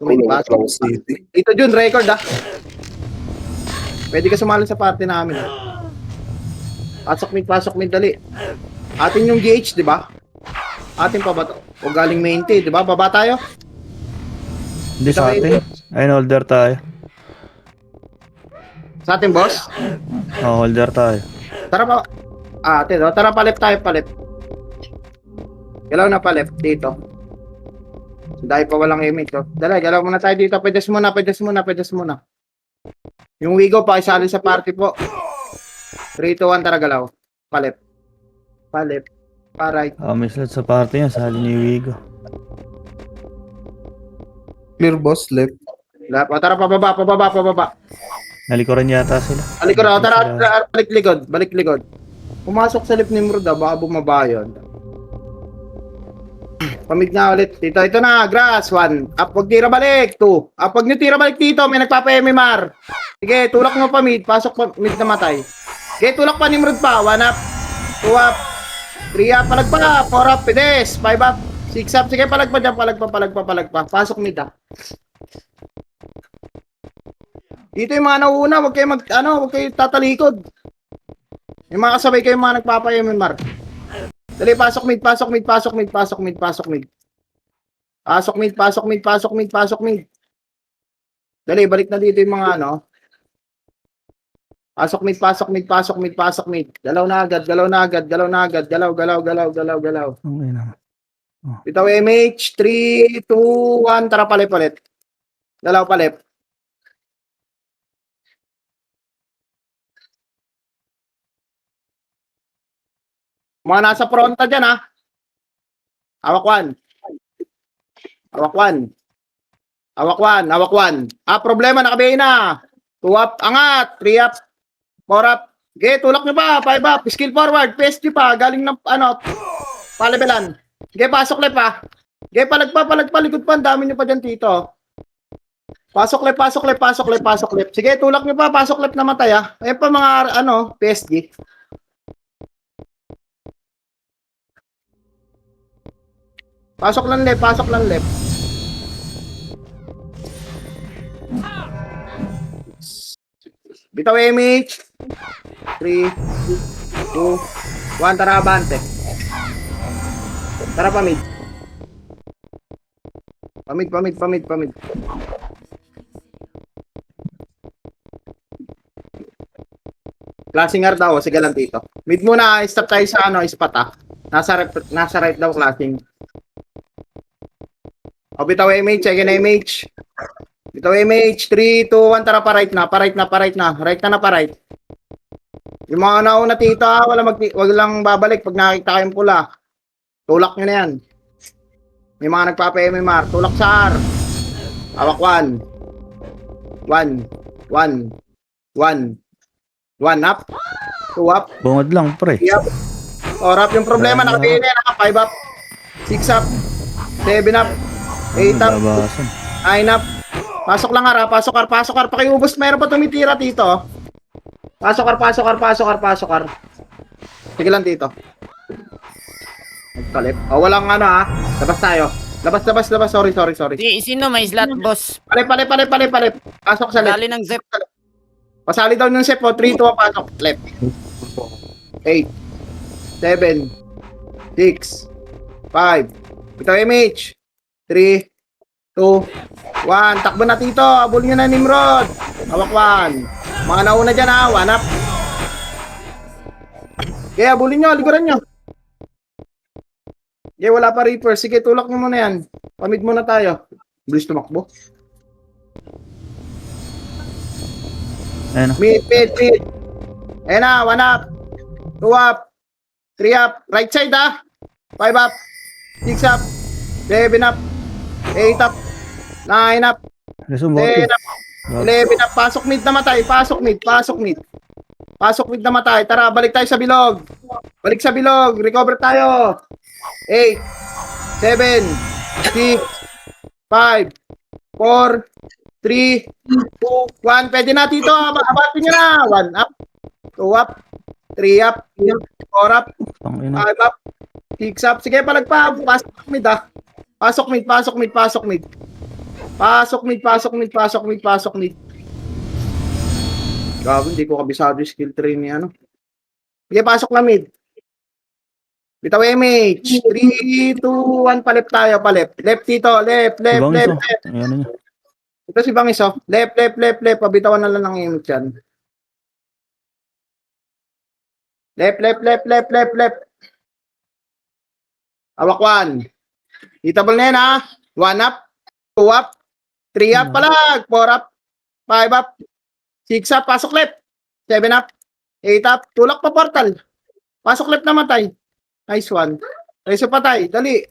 Flow City. Ito Jun, record ah. Pwede ka sumali sa party namin. Pasok mid, dali. Atin yung GH, di ba? Atin pa ba to? O galing main T, di ba? Baba tayo. Hindi sa atin. Ayun, holder tayo. Sa atin, boss. Oh, holder tayo. Tara pa. Atin, oh. Tara palip tayo, palip. Galaw na palip dito. Dahil pa walang image, oh. Dala, galaw muna tayo dito. Pedes muna. Yung Wigo pa, isali sa party po. 3, 2, 1, tara galaw. Palip. Paray. May slot sa party yan. Sali ni Wigo. Clear boss, left. Tara, pababa. Nalikuran yata sila. Tara, balik likod. Pumasok sa lip ni Murda, baka bumaba yun. Pamig na ulit. Dito, ito na, grass. 1. Up, wag tira balik. 2. Up, wag nyo tira balik dito. May nagpapa-MMR. Sige, tulak mo pa mid. Pasok pa mid na matay. Sige, tulak pa ni Murd pa. 1 up. 2 up. 3 up. Palag pa. 4 up. Pides. 5 up. 6 up. Sige, palag pa dyan. Palag pa. Pasok mid ah. Dito yung mga nauuna. Huwag kayo huwag kayo tatalikod. Yung mga kasabay kayo mga nagpapa-MMR. Dali, pasok mid. Dali, balik na dito yung mga Pasok mid. Galaw na agad. Galaw. Okay naman. Bitaw MH, 3, 2, 1, tara palit. Galaw palit. Mga nasa fronta dyan, ha? Hawak 1. Problema, nakabay na. 2 up, angat. 3 up, 4 up. Okay, tulak nyo pa. 5 up, skill forward. PSG pa, galing ng, palebelan. Okay, pasok lep, ha? Okay, palag pa, likod pa. Ang dami nyo pa dyan, tito. Pasok lep. Sige, tulak nyo pa, pasok lep na matay, ha? Ayan pa mga, PSG. Pasok lang left. Bitaw MH. 3, 2, 1, tara abante. Tara pamid. Klaseng R daw, sige lang dito. Mid muna, stop tayo sa spot ah. Nasa right daw klaseng. O, bitaw MH, check in MH. Bitaw MH, 3, 2, 1, tara pa right na. Right na. Yung mga nauna tito, wag lang babalik pag nakita kayong pula. Tulak nyo na yan. May mga nagpapa-MMR. Tulak sa R. Hawak 1 up. 2 up. Bungad lang, pre. 3 up. 4 up. Yung problema, nakabili na. 5 up. 6 up. 7 up. 8 up. 9 up. Pasok lang ara, pasok R. Pakiubos, mayroon pa tumitira dito. Pasok R. Sige lang dito. Nagkalip. Walang ha. Labas tayo. Labas. Sorry. Sino may slot, boss? Palip. Pasok sa left. Dali ng Zep. Pasali daw ng Zep, 3, 2, pasok. Left. 8, 7, 6, 5. Ito MH. 3, 2, 1. Takbo na tito. Abol nyo na Nimrod. Hawak 1. Mga nauna dyan ha. 1 up. Kaya abulin nyo. Liguran nyo. Okay, wala pa Reaper. Sige, tulak nyo muna yan. Pamid muna tayo. Bilis tumakbo. Ayun. Mid. Ayan na. 1 up. 2 up. 3 up. Right side ha. 5 up. 6 up. 7 up. 8 up. 9 up. 10 up. 11 up. Pasok mid na matay. Pasok mid na matay. Tara, balik tayo sa bilog. Recover tayo. 8, 7, 6, 5, 4, 3, 2, 1. Pwede na dito. Abatin nyo na. 1 up. 2 up. 3 up. 4 up. 5 up. 6 up. Sige, palagpa. Pasok mid ah. Pasok mid. Pasok mid, pasok mid, pasok mid, pasok mid. Gago, hindi ko kabisado yung skill tree ni ano. Sige, pasok na mid. Bitaw MH. 3, 2, 1, palip tayo, palip. Left dito, left, left, Ibang left, iso. left. Ayan niya. Ito si Bangis, oh. Left, left, left, left. Pabitawan na lang ng MH yan. Left, left, left, left, left, left. Awak 1. Hitable na yan, ha. 1 up, 2 up, 3 up, palag, 4 up, 5 up, 6 up, pasok left, 7 up, 8 up, tulak pa portal, pasok left na matay, nice one, reso patay, dali.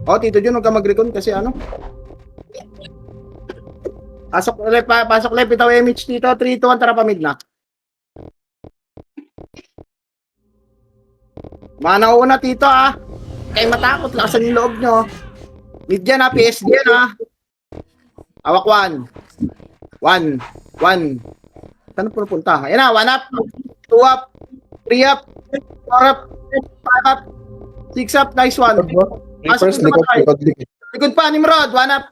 O, Tito Jun, huwag ka mag-recon kasi ano, pasok left, itaw MH dito, 3, 2, 1, tara pa mid na. Manauna Tito, ah. Kaya matakot, lakasan yung loob nyo. Mid yan, ha, PSG yan, ha. Awak 1. 1. 1. Saan pupunta? Ayan na, 1 up, 2 up, 3 up, 4 up, 5 up, 6 up, nice one. First, likod. Likod pa, Nimrod, 1 up,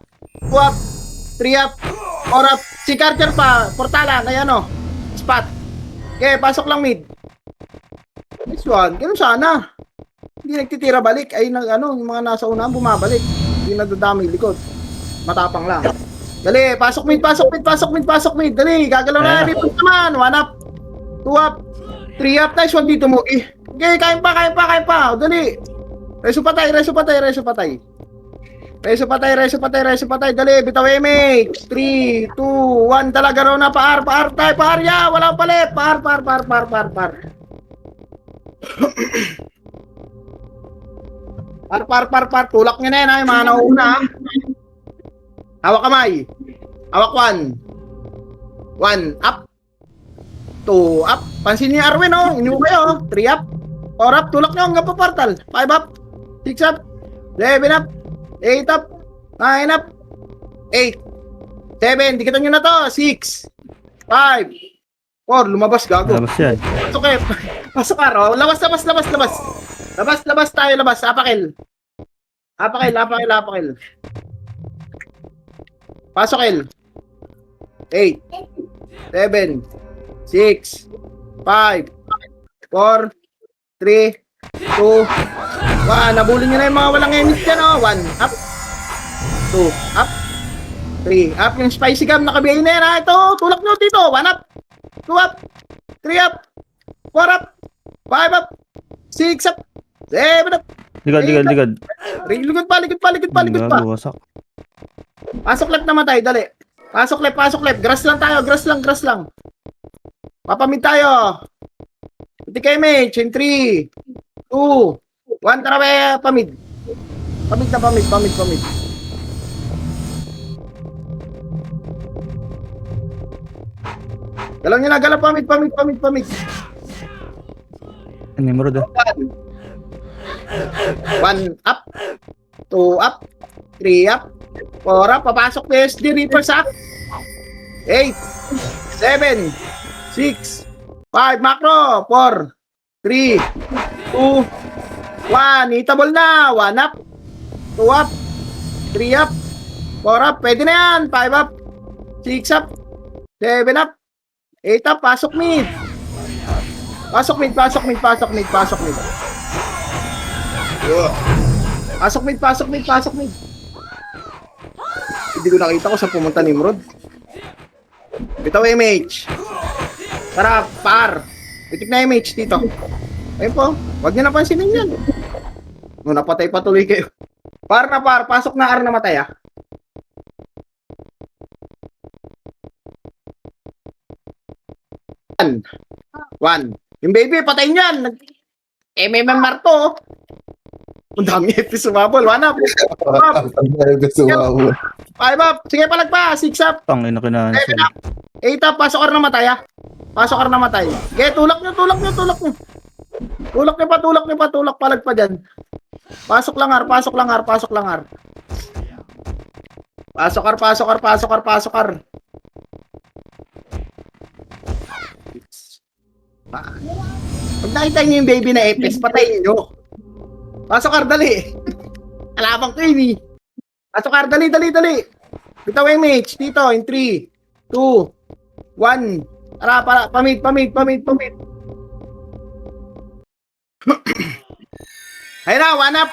2 up, 3 up, 4 up, si Carter pa, portalan, ayan o, spot. Okay, pasok lang mid. Nice one, ganun sana. Hindi nagtitira balik, ay ano, yung mga nasa unahan bumabalik. Hindi nadadami likod. Matapang lang. Dali, pasok mid, pasok mid, pasok mid, pasok mid. Dali, gagalaw na, reboot naman. 1 up, 2 up, 3 up, nice one dito mo. Okay, kain pa. Dali. Reso patay. Dali, bitaw MH. 3, 2, 1, talaga raw na, paar, ya, walang palit. Par. Par. Tulak nyo na yan, ha, yung mga nauna, ha. Hawak kamay. Hawak 1. 1 up. 2 up. Pansin niyo Arwin, oh. Inyo kayo, 3 up. 4 up. Tulak nyo hanggang pa portal. 5 up. 6 up. 7 up. 8 up. 9 up. 8. 7. Dikitan nyo na to. 6. 5. 4. Lumabas, gago. Labas yan. Pasok eh. Pasok araw. Labas. Labas tayo. Apakil. Pasok el. 8, 7, 6, 5, 4, 3, 2, 1. Nabulin nyo na yung mga walang emit dyan, oh. 1 up, 2 up, 3 up. Yung spicy gum nakabiyay na yan, ha. Ito, tulak nyo dito. 1 up, 2 up, 3 up, 4 up, 5 up, 6 up, 7 up. Ligad. Ligod pa. Gago, wasak. Pasok left na matay, dali. Pasok left. Grass lang tayo, grass lang. Papamid tayo. Pati kay Mitch, in 3, 2, 1, tara ba, pamid. Pamid. Galaw nyo na, pamid. Nimrod, ah. 1 up, 2 up, 3 up, 4 up, papasok PSG Reaper sa 8, 7, 6, 5, macro, 4, 3, 2, 1, hitable na, 1 up, 2 up, 3 up, 4 up, pwede na yan, 5 up, 6 up, 7 up, 8 up, pasok mid. Pasok mid. Pasok mid. Hindi ko nakita kung saan pumunta Nimrod. Bitaw MH. Tara, par. Pitik na MH dito. Ayun po. Huwag niyo napansinin yan. No, napatay patuloy kayo. Par. Pasok na R na matay, ah. 1. Yung baby, patayin yan. MMR to. Ang dami FPS sumabol. 1 up. 5 up. Sige, palag pa. 6 up. Tangin na kinahan 7 up. 8 up. Pasok ka na matay, ah. Okay, tulak nyo. Tulak palag pa dyan. Pasok lang, R. Pasok R. Pag nakita nyo yung baby na FPS, patayin nyo. Pasok R, dali. Alabang ko yun eh. Pasok Ar, dali. Bitaw MH, dito, in 3, 2, 1. Tara, pamid. Ayun na, 1 up,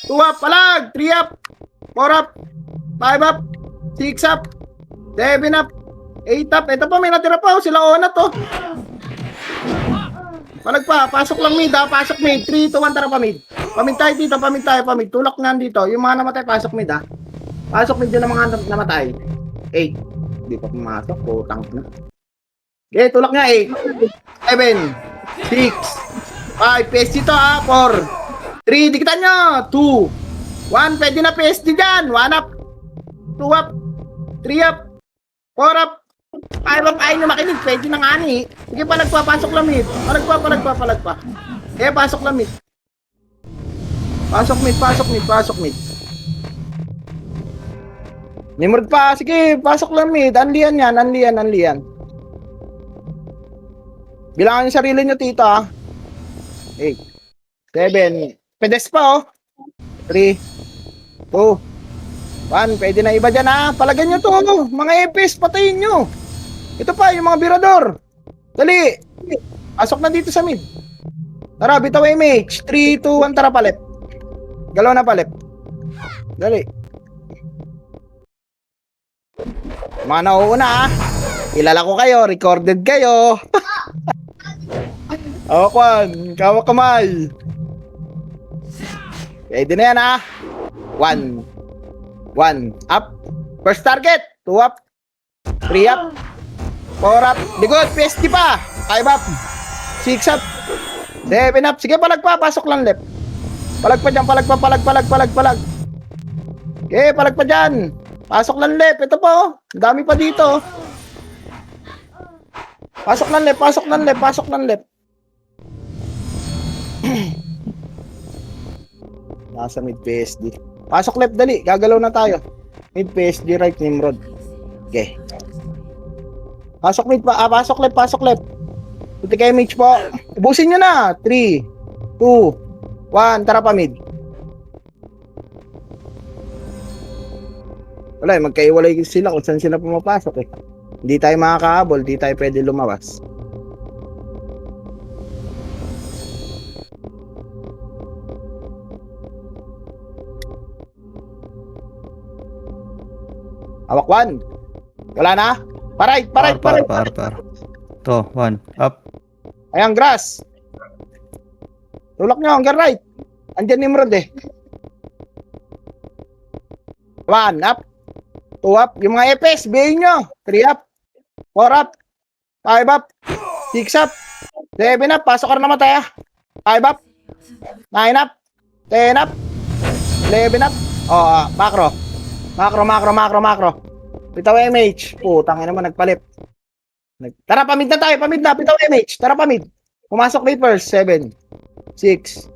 2 up, palag, 3 up, 4 up, 5 up, 6 up, 7 up, 8 up. Ito pa, may natira pa, sila ona to. Palag pa, pasok lang mid ha, pasok mid. 3, 2, 1, tara pamid. Pamid tayo dito, pamid. Tulak nga dito. Yung mga namatay, pasok mid ha. Pasok mid yun ang mga namatay. 8. Hindi pa pumasok, putang na. Okay, tulak nga 8. 7. 6. 5. PSG to ha, 4. 3, dikitan nyo. 2. 1, pwede na PSG dyan. 1 up. 2 up. 3 up. 4 up. 5 up. Ayaw nyo makinig. Pwede na nga ni. Sige, palagpa. Pasok lamit. Palagpa. Eh, pasok lamit. Pasok mid. Nimrod pa. Sige, pasok lamit. Anlian yan. Bilangan yung sarili nyo, tita. 8. 7. Pedes pa, oh. 3, 2, 1. Pwede na iba dyan, ha. Palagyan nyo to, mga EPS, patayin nyo. Ito pa, yung mga birador. Dali. Pasok na dito sa mid. Tara, bitaw MH. 3, 2, 1, tara palip. Galaw na palip. Dali. Mga nauuna, ha. Kilala ko kayo, recorded kayo. Kwan, kawak kamay. Pwede na yan, ha. 1 up. First target. 2 up. 3 up. 4 up. Likod. PSG pa. 5 up. 6 up. 7 up. Sige, palagpa. Pasok lang left. Palagpa dyan. Palag. Okay, palagpa dyan. Pasok lang left. Ito po. Ang dami pa dito. Pasok lang left. Nasa mid PSG. Pasok left, dali. Gagalaw na tayo. Mid PSG, right Nimrod. Okay. Pasok mid pa. Pasok left. Puti kayo mid po. Ubusin nyo na. 3, 2, 1. Tara pa mid. Wala, magkaiwalay sila kung saan sila pumapasok eh. Hindi tayo makakahabol. Hindi tayo pwede lumabas. Hawak 1. Wala na? Paray. Par. To, 1. Up. Ayan, grass. Tulak nyo, hanggang right. Andyan Nimrod eh. 1 up. 2 up. Yung mga EPS, bihin nyo. 3 up. 4 up. 5 up. 6 up. 7 up. Pasok ka na namatay ah. 5 up. 9 up. 10 up. 11 up. Macro. Bitaw MH. Putang ina naman, nagpalip. Tara, pamid na tayo. Bitaw MH. Tara, pamid. Pumasok Reapers. 7. 6.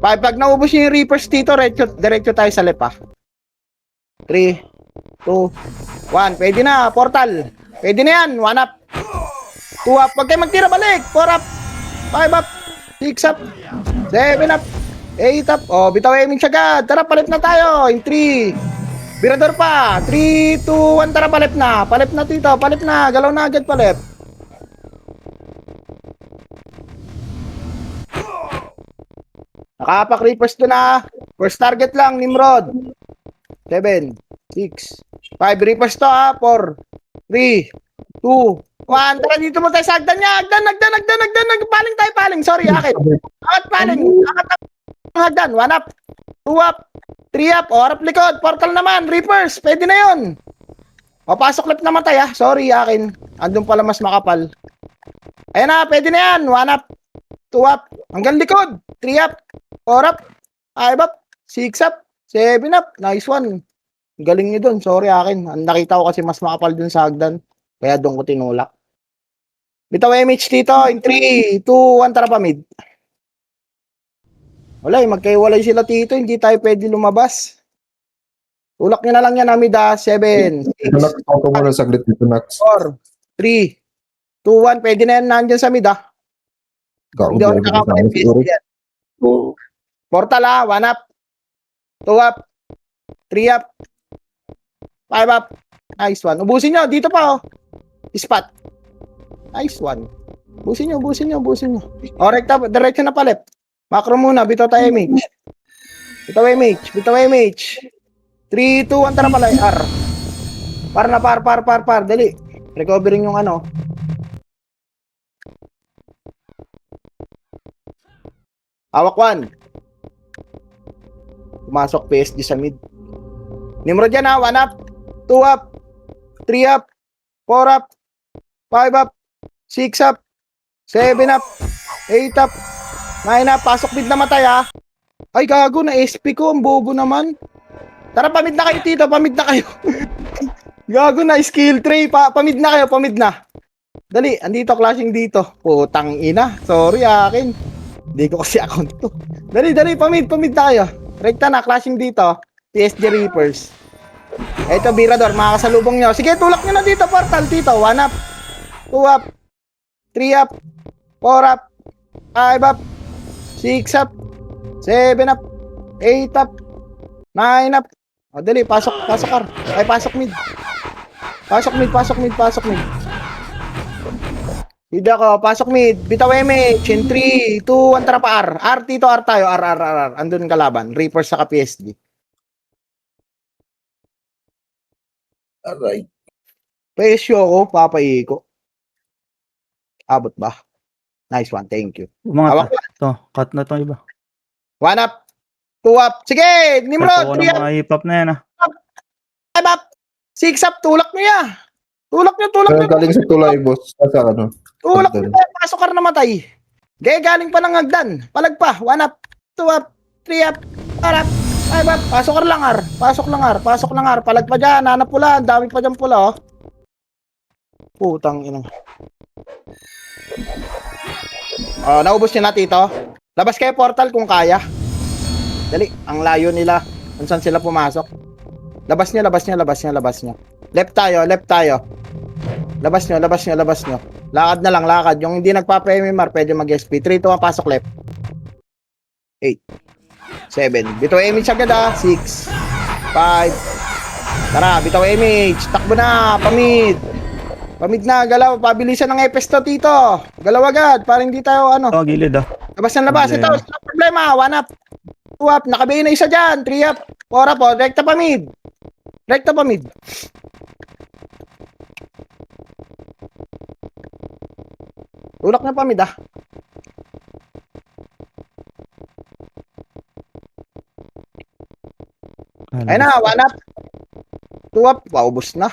5. Pag naubos yung Reapers dito, diretso tayo sa left ah. 3, 2, 1. Pwede na. Portal. Pwede na yan. 1 up. 2 up. Huwag kayo magtira, balik. 4 up. 5 up. 6 up. 7 up. 8 up. Bitaw MH agad. Tara, palip na tayo. In 3. Birador pa. 3, 2, 1. Tara, palip na. Palip na, tito. Palip na. Galaw na agad, palip. Nakapak Reapers to na. First target lang, Nimrod. 7, 6, 5. Reapers to ha. 4, 3, 2, 1. Tara, dito mo tayo sa hagdan niya. Hagdan. Paling. Sorry, akin. Angat paling. Angat ang hagdan. 1 up. 2 up. 3 up, harap likod, portal naman, Reapers, pwede na yun. Pasok left naman tayo, sorry akin, andun pala mas makapal. Ayan na, pwede na yan, 1 up, 2 up, hanggang likod, 3 up, 4 up, 5 up, 6 up, 7 up, nice one. Galing nyo dun, sorry akin, nakita ko kasi mas makapal dun sa hagdan, kaya dun ko tinulak. Bitaw MH dito, in 3, 2, 1, tara pa mid. Wala magkaiwalay sila tito, hindi tayo pwede lumabas. Tulak nyo na lang yan, Amida. 7, 6, Ako muna saglit dito, Nax. 4, 3, 2, 1. Pwede na yan, nandyan sa mid, ah. Hindi ako nakakapalit. Portal, 1 up, 2 up, 3 up. 5 up. Nice one. Ubusin nyo. Dito pa, oh. Spot. Nice one. Ubusin nyo. O, rekta. Diretso na pa left. Macro muna. Bitaw tayo image. Bitaw image. 3, 2, 1. Tara pala. R. Par. Dali. Recovering yung ano. Hawak 1. Pumasok PSG sa mid. Nimrod yan ha. 1 up. 2 up. 3 up. 4 up. 5 up. 6 up. 7 up. 8 up. 9 up. Pasok mid na matay ha. Ay gago na SP ko. Ang bobo naman. Tara pamid na kayo tito. Pamid na kayo. Gago na. Skill tray. Pamid na kayo. Pamid na. Dali. Andito. Clashing dito. Putang ina. Sorry akin. Hindi ko kasi account to. Dali. Pamid na kayo. Rekta na. Clashing dito. PSG Reapers. Ito, Birador, makakasalubong nyo. Sige, tulak nyo na dito, portal, dito. 1 up, 2 up, 3 up, 4 up, 5 up, 6 up, 7 up, 8 up, 9 up. O, dali, pasok kar. Ay, pasok mid. Pasok mid. Hindi ako, pasok mid. Bitaw MH, in 3, 2, 1, tara pa R. R, tito, R tayo, R. Andun kalaban. Reapers sa PSG. Alright. Pesyo ko, papaiko. Abot ba? Nice one, thank you. Umangat Hawak na. Ito, cut na ito iba. 1 up, 2 up. Sige, Nimrod, 3 up, Mga hip-hop na yan ah. 5 up, 6 up. Tulak nyo ya. Tulak Pero nyo. galing sa tulay, boss. Sa ano? Tulak nyo. Pasok ka na namatay. Gaya galing pa ng hagdan. Palag pa. 1 up, 2 up, 3 up, 4 up, 5 up. Pasok ka lang, R. Pasok lang, R. Palag pa dyan. Hanap pula. Ang dami pa dyan pula, oh. Putang ina. Naubos nyo na, tito. Labas kayo portal kung kaya. Dali. Ang layo nila. Kung saan sila pumasok. Labas nyo. Left tayo. Labas nyo. Lakad na lang, lakad. Yung hindi nagpapa-MMR, pwede mag-SP. 3, 2, 1, pasok left. 8. 7. Bitaw image agad ha. 6. 5. Tara, bitaw image. Takbo na. Pamid na. Galaw. Pabilisan ng EPS to, tito. Galaw agad. Para hindi tayo ano. Ito, gilid ah. Labas. Ito, wala problema. 1 up. 2 up. Nakabayin na isa dyan. 3 up. 4 up. Oh. Rekta pamid. Tulak na pamid ah. Ayun na, 1 up. 2 up. Paubos na.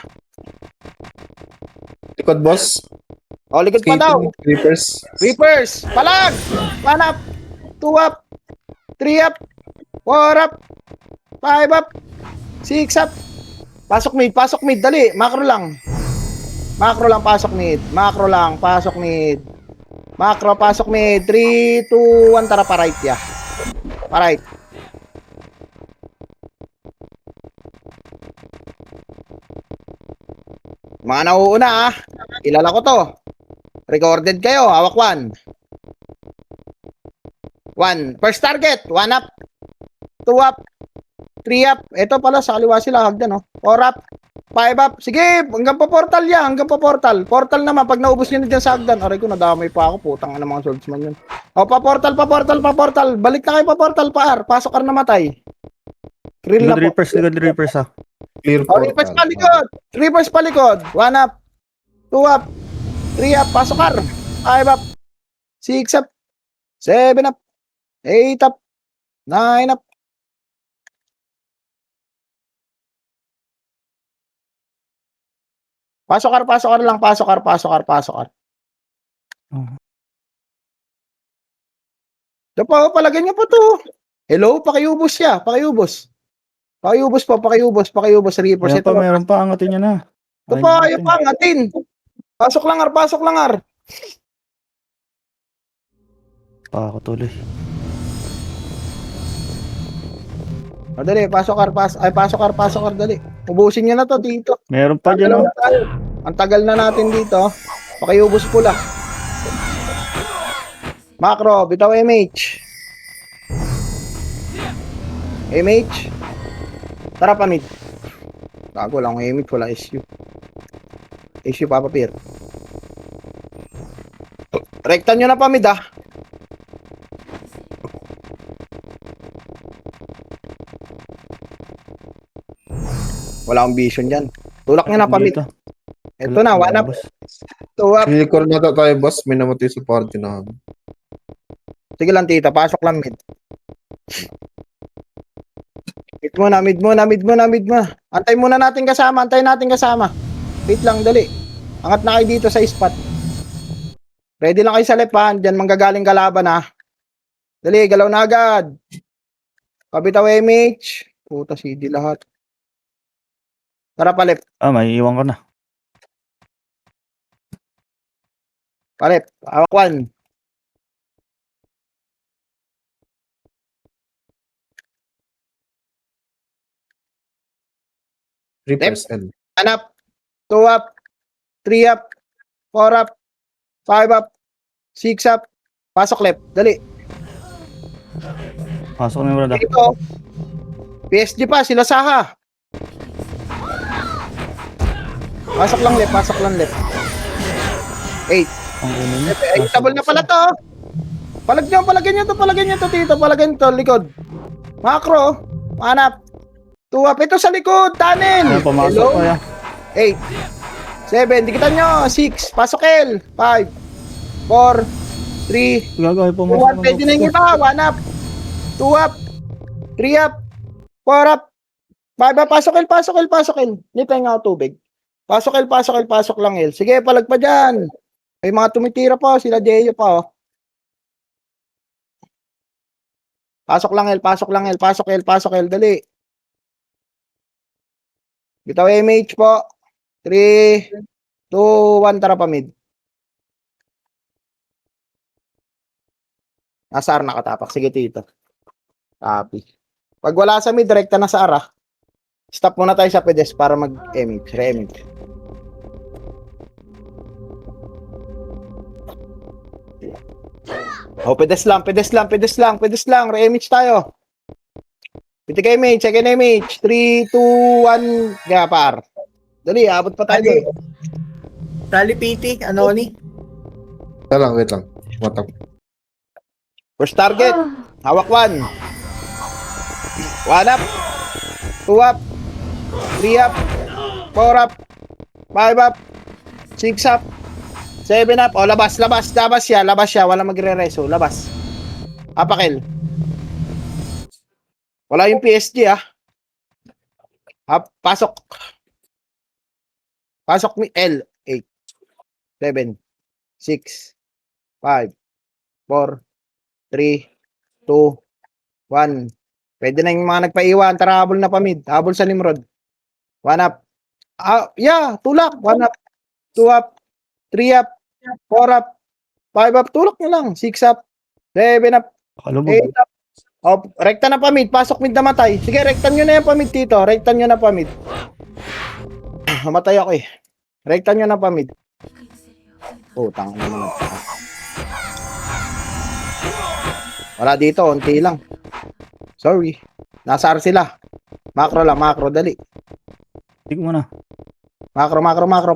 Likod, boss. O, likod pa daw. Reapers. Palag. 1 up. 2 up. 3 up. 4 up. 5 up. 6 up. Pasok mid. Dali. Macro lang, pasok mid. Macro, pasok mid. 3, 2, 1. Tara pa right ya. Pa right. Mga nauuna ah. Kilala ko to. Recorded kayo. Hawak 1. First target. 1 up. 2 up. 3 up. Ito pala sa kaliwa sila. Hagdan oh. 4 up. 5 up. Sige. Hanggang pa portal yan. Portal naman. Pag naubos nyo na dyan sa hagdan. Aray ko nadamay pa ako. Putang na mga swordsman yun. O pa portal. Balik na kayo pa portal pa R. Pasok ka na matay. Likod Reapers ah. Clear O, Reapers palikod. 1 up. 2 up. 3 up. Pasok R. 5 up. 6 up. 7 up. 8 up. 9 up. Pasok R lang. Pasok R. Ito pa, palagyan niyo po to. Hello, pakiubos siya. Pakiubos. Reapers. Ayan pa, meron pa. Angatin niya na. Ito pa, ayaw pa, angatin. Pasok lang, R. Ako tuloy. O, dali, pasok R, dali. Ubusin niyo na to dito. Meron pa dyan oh. Ang tagal na natin dito. Pakiubos pula. Macro, bitaw MH. Tara pa mid. Gago lang ang image, wala issue. Issue pa papir. Rektan nyo na pa mid ah. Wala akong vision dyan. Tulak nyo na pa mid. Dito. Ito na, one up, Boss. two up. Sinikor na tayo, boss. May namatay sa party na. Sige lang tita, pasok lang mid. Mid muna, mid muna, mid muna, mid muna. Antay muna natin kasama, antay natin kasama. Wait lang, dali. Angat na kayo dito sa spot. Ready lang kayo sa left ha, dyan manggagaling kalaban ha. Dali, galaw na agad. Kabitaw MH. Puta CD lahat. Tara pa left, May iwan ko na. pa left. Hawak one. Reapers L. One up, two up, three up, four up, five up, six up. Pasok left, dali. Pasok na yung brada. Dito. PSG pa, sila Saha. Pasok lang left, pasok lang left. 8. Ang ino niya. Ay, double na pala to. Palagyan nyo to, tito. Palagyan to, likod. Macro, hanap. 2 up. Ito sa likod, tanin. Ayan, pumasok ko yan. 8. 7. Dikitan nyo. 6. Pasok L. 5. 4. 3. Gagawin pumasok. 1. Pwede na yung iba. 1 up. 2 up. 3 up. 4 up. 5 up. Pasok L. Pasok L. Pasok L. Nipay nga ako tubig. Pasok L. Pasok L. Pasok lang L. Sige, palag pa dyan. May mga tumitira pa. Sila Jeyo pa. Oh. Pasok lang L. Pasok lang L. Pasok L. Pasok L. Dali. Bitaw MH po. 3, 2, 1. Tara pa mid. Nasa R nakatapak. Sige, tito. Copy. Pag wala sa mid, direkta na sa R. Ah. Stop muna tayo sa pedes para mag-MH. Re-MH. Oh, pedes lang. Re-MH tayo. Pitik MH, second MH. 3, 2, 1. Kaya par. Dali, abot pa tayo doon. Tali PT, ano ni? Wait lang. Matap. First target. Hawak 1. 1 up. 2 up. 3 up. 4 up. 5 up. 6 up. 7 up. O, labas siya. Wala magre-reso. Labas. Apakil. Wala yung PSG ah. Pasok. Pasok mi L. 8. 7. 6. 5. 4. 3. 2. 1. Pwede na yung mga nagpaiwan. Tara, habol na pa mid. Habol sa Nimrod. 1 up. Yeah, tulak. 1 up. 2 up. 3 up. 4 up. 5 up. Tulak nyo lang. 6 up. 7 up. 8 up. Oh, rekta na pa mid. Pasok mid na matay. Sige, rektan nyo na yung pa mid dito. Rektan nyo na pa mid. Matay ako eh. Rektan nyo na pa mid. Putang ina naman. Wala dito. Unti lang. Sorry. Nasa R sila. Macro lang. Macro. Dali. Tig mo na. Macro.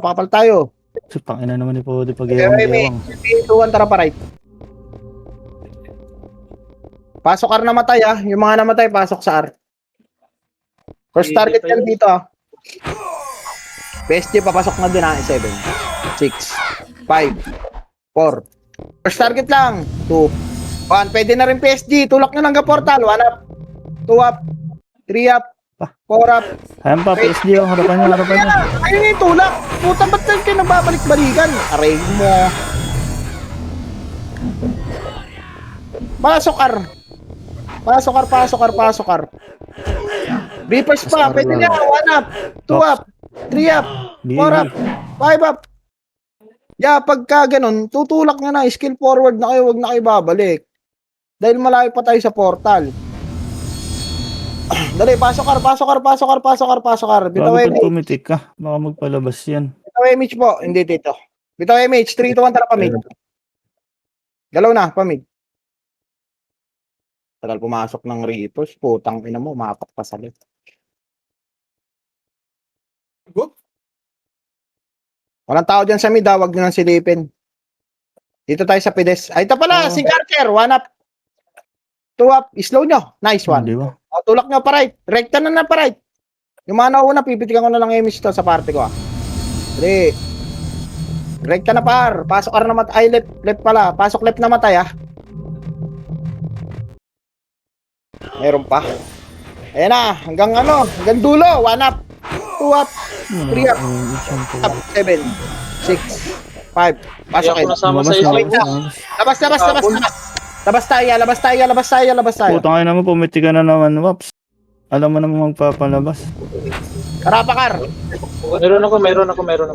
Pakapal tayo. Supang ina naman ni Pwede pag May iwang. 2-1. Tara pa right. Pasok R namatay ah. Yung mga namatay, pasok sa R. First target yan dito ah. PSG papasok na din ah. 7, 6, 5, 4. First target lang. 2, 1. Pwede na rin PSG. Tulak nyo lang ka portal. 1 up. 2 up. 3 up. 4 up. Ayan pa, PSG yung harapan niya. Ayun yung tulak. Puta, ba't kayo nagbabalik-balikan? Aray mo. Pasok R. Pasok R. Reapers pa. Pwede niya. 1 up. 2 up. 3 up. 4 up. 5 up. Yeah, pagka ganun, tutulak nga na. Skill forward na kayo. Huwag na kayo babalik. Dahil malayo pa tayo sa portal. Dali, pasok R. Bitaw Bago MH. pag tumitik ka, baka magpalabas yan. Bitaw MH po. Hindi dito. Bitaw MH. 3, 2, 1. Tara pamid. Galaw na. Pamid. Tagal pumasok ng Reapers. Putang ina mo. Mapak pa sa left. Walang tao dyan sa mid, ha? Huwag nyo nang silipin. Dito tayo sa pides. Ay, ito pala, si Carter. 1 up. 2 up. Slow nyo. Nice one. Di ba? O, tulak nyo pa right. Rekta na pa right. Yung mga nauna, pipitikan ko na lang image to sa party ko, ha. 3. Rekta na par. Pasok ka na matay. Ay, left pala. Pasok left na matay, ha. Meron pa. Ayan na. Hanggang dulo. 1 up. 2 up. 3 up. Up. 7. 6. 5. Pasok kayo. Lumabas, Labas tayo. Putang ina mo, pumiti ka na naman, Waps. Alam mo naman magpapalabas. Tara pa, Kar. Meron ako.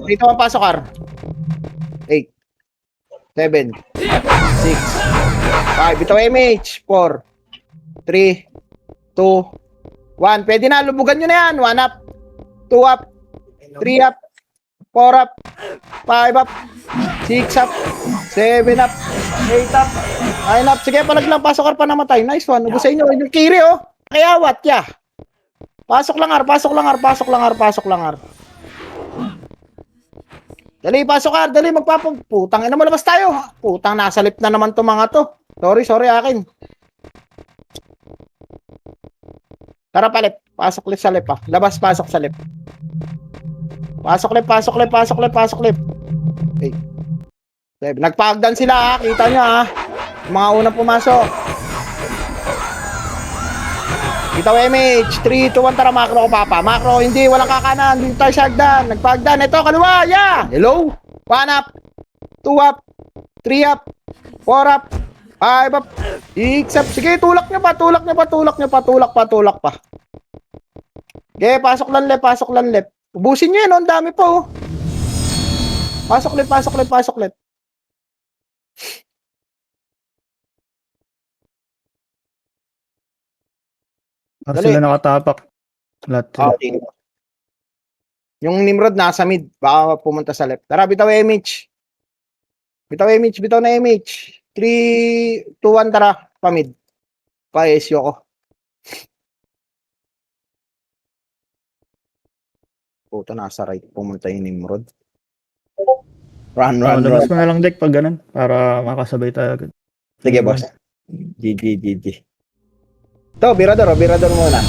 Dito ang pasok, Kar. 8. 7. 6. 5. Ito MH. 4. 3. 2. 1. Pwede na. Lubugan nyo na yan. 1 up. 2 up. 3 up. 4 up. 5 up. 6 up. 7 up. 8 up. 9 up. Sige, palag lang. Pasok, Kar, pa namatay. Nice one. Ubusin nyo. Yung kiri, oh. Kayawat, ya. Pasok lang, Ar. Dali, pasok, Ar. Dali, putang ina mo, labas tayo. Putang, nasa lip na naman to mga to. Sorry, akin. Tara pa, lip. Pasok lip sa lip, ha. Labas, pasok sa lip. Pasok lip. Okay. Nagpagdan sila, ha. Kita nyo, ha. Yung mga unang pumasok. Ito MH, 3, 2, 1, tara macro ko papa. Macro, hindi, walang kakanan. Dito tayo sa hagdan. Nagpagdan. Ito, kaliwa, yeah. Hello? 1 up, 2 up, 3 up, 4 up, 5 up, 6 up. Sige, tulak nyo pa. Tulak pa. Okay, pasok lang left. Ubusin nyo yun, ang dami pa, oh. Pasok left. Kasi sila nakatapak. Lahat. Okay. Yung Nimrod nasa mid, baka pumunta sa left. Tara, bitaw MH. Bitaw na MH. 3, 2, 1, tara, pa mid. Pa-SO ko. Puta, nasa right, pumunta yung Nimrod. Run. Labas ko na lang deck pag ganun. Para makasabay tayo agad. Sige, boss. GG. Ito, birador muna.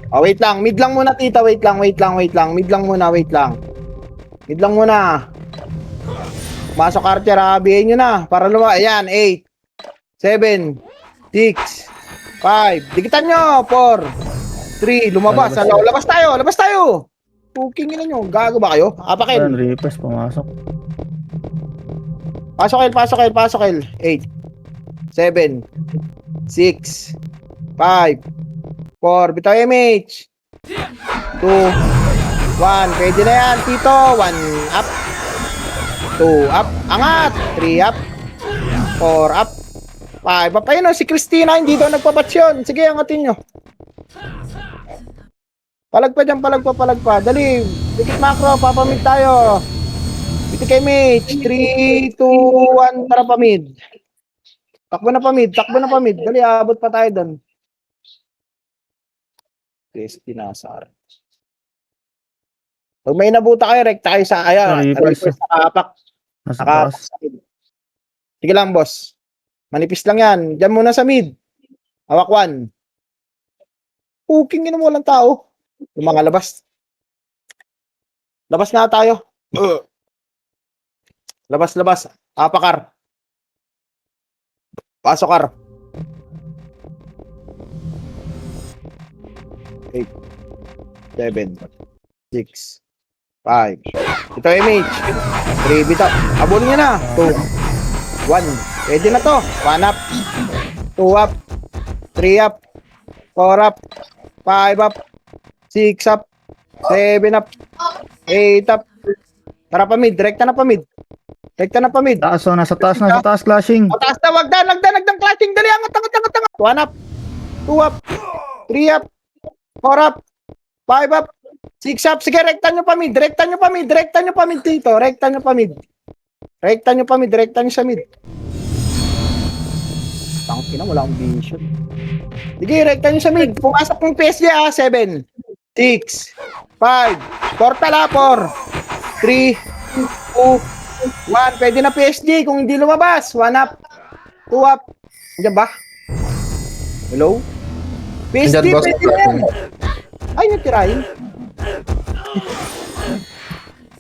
Oh, wait lang. Mid lang muna, tita. Wait lang. Mid lang muna. Masok Archer, habihin nyo na. Para ayan, 8, 7, 6, 5. Dikitan nyo. 4, 3, lumabas. Labas tayo. Cooking nyo nyo. Gago ba kayo? Apakil. Ayan, Reapers, pumasok. Pasok L. 8, 7, 6, 5, 4. Bitaw MH. 2, 1. Pwede na yan, Tito. 1 up. 2 up. Angat. 3 up. 4 up. 5 up. Ayun, si Christina, hindi daw nagpapatsyon. Sige, angatin nyo. Palag pa. Dali. Dikit macro. Papamid tayo. Ito kay Mitch. 3, 2, 1. Tara pa mid. Takbo na pa mid. Dali, abot pa tayo doon. Christina Sar. Pag may nabuta kayo, rekta kayo sa Reapers. nakapak. Nasa taas. Sige lang, boss. Manipis lang yan. Diyan muna sa mid. Hawak 1. Cooking mo walang tao. Yung mga labas. Labas nga tayo. Labas. Apakar. Pasok, Kar. 8, 7, 6, 5. Ito MH. 3 bitaw. Abon niya na. 2, 1. Pwede na to. 1 up. 2 up. 3 up. 4 up. 5 up. 6 up. 7 up. 8 up. Tara pa mid. Rekta na pa mid. Taas, nasa taas, clashing. Taas na, wagdan clutching. Dali, angat. 1 up. 2 up. 3 up. 4 up. 5 up. 6 up. Sige, rekta nyo pa mid. Rekta nyo pa mid dito. Rekta nyo sa mid. Tangkina, wala akong vision. Sige, rekta nyo sa mid. Pumasok ng PSG, 7, 6, 5, portal ha, 4, 3, 2, 1. Pwede na PSG kung hindi lumabas. 1 up, 2 up. Diyan ba? Hello? PSG, Andyan, boss. pwede na yan. Ay, natirahin.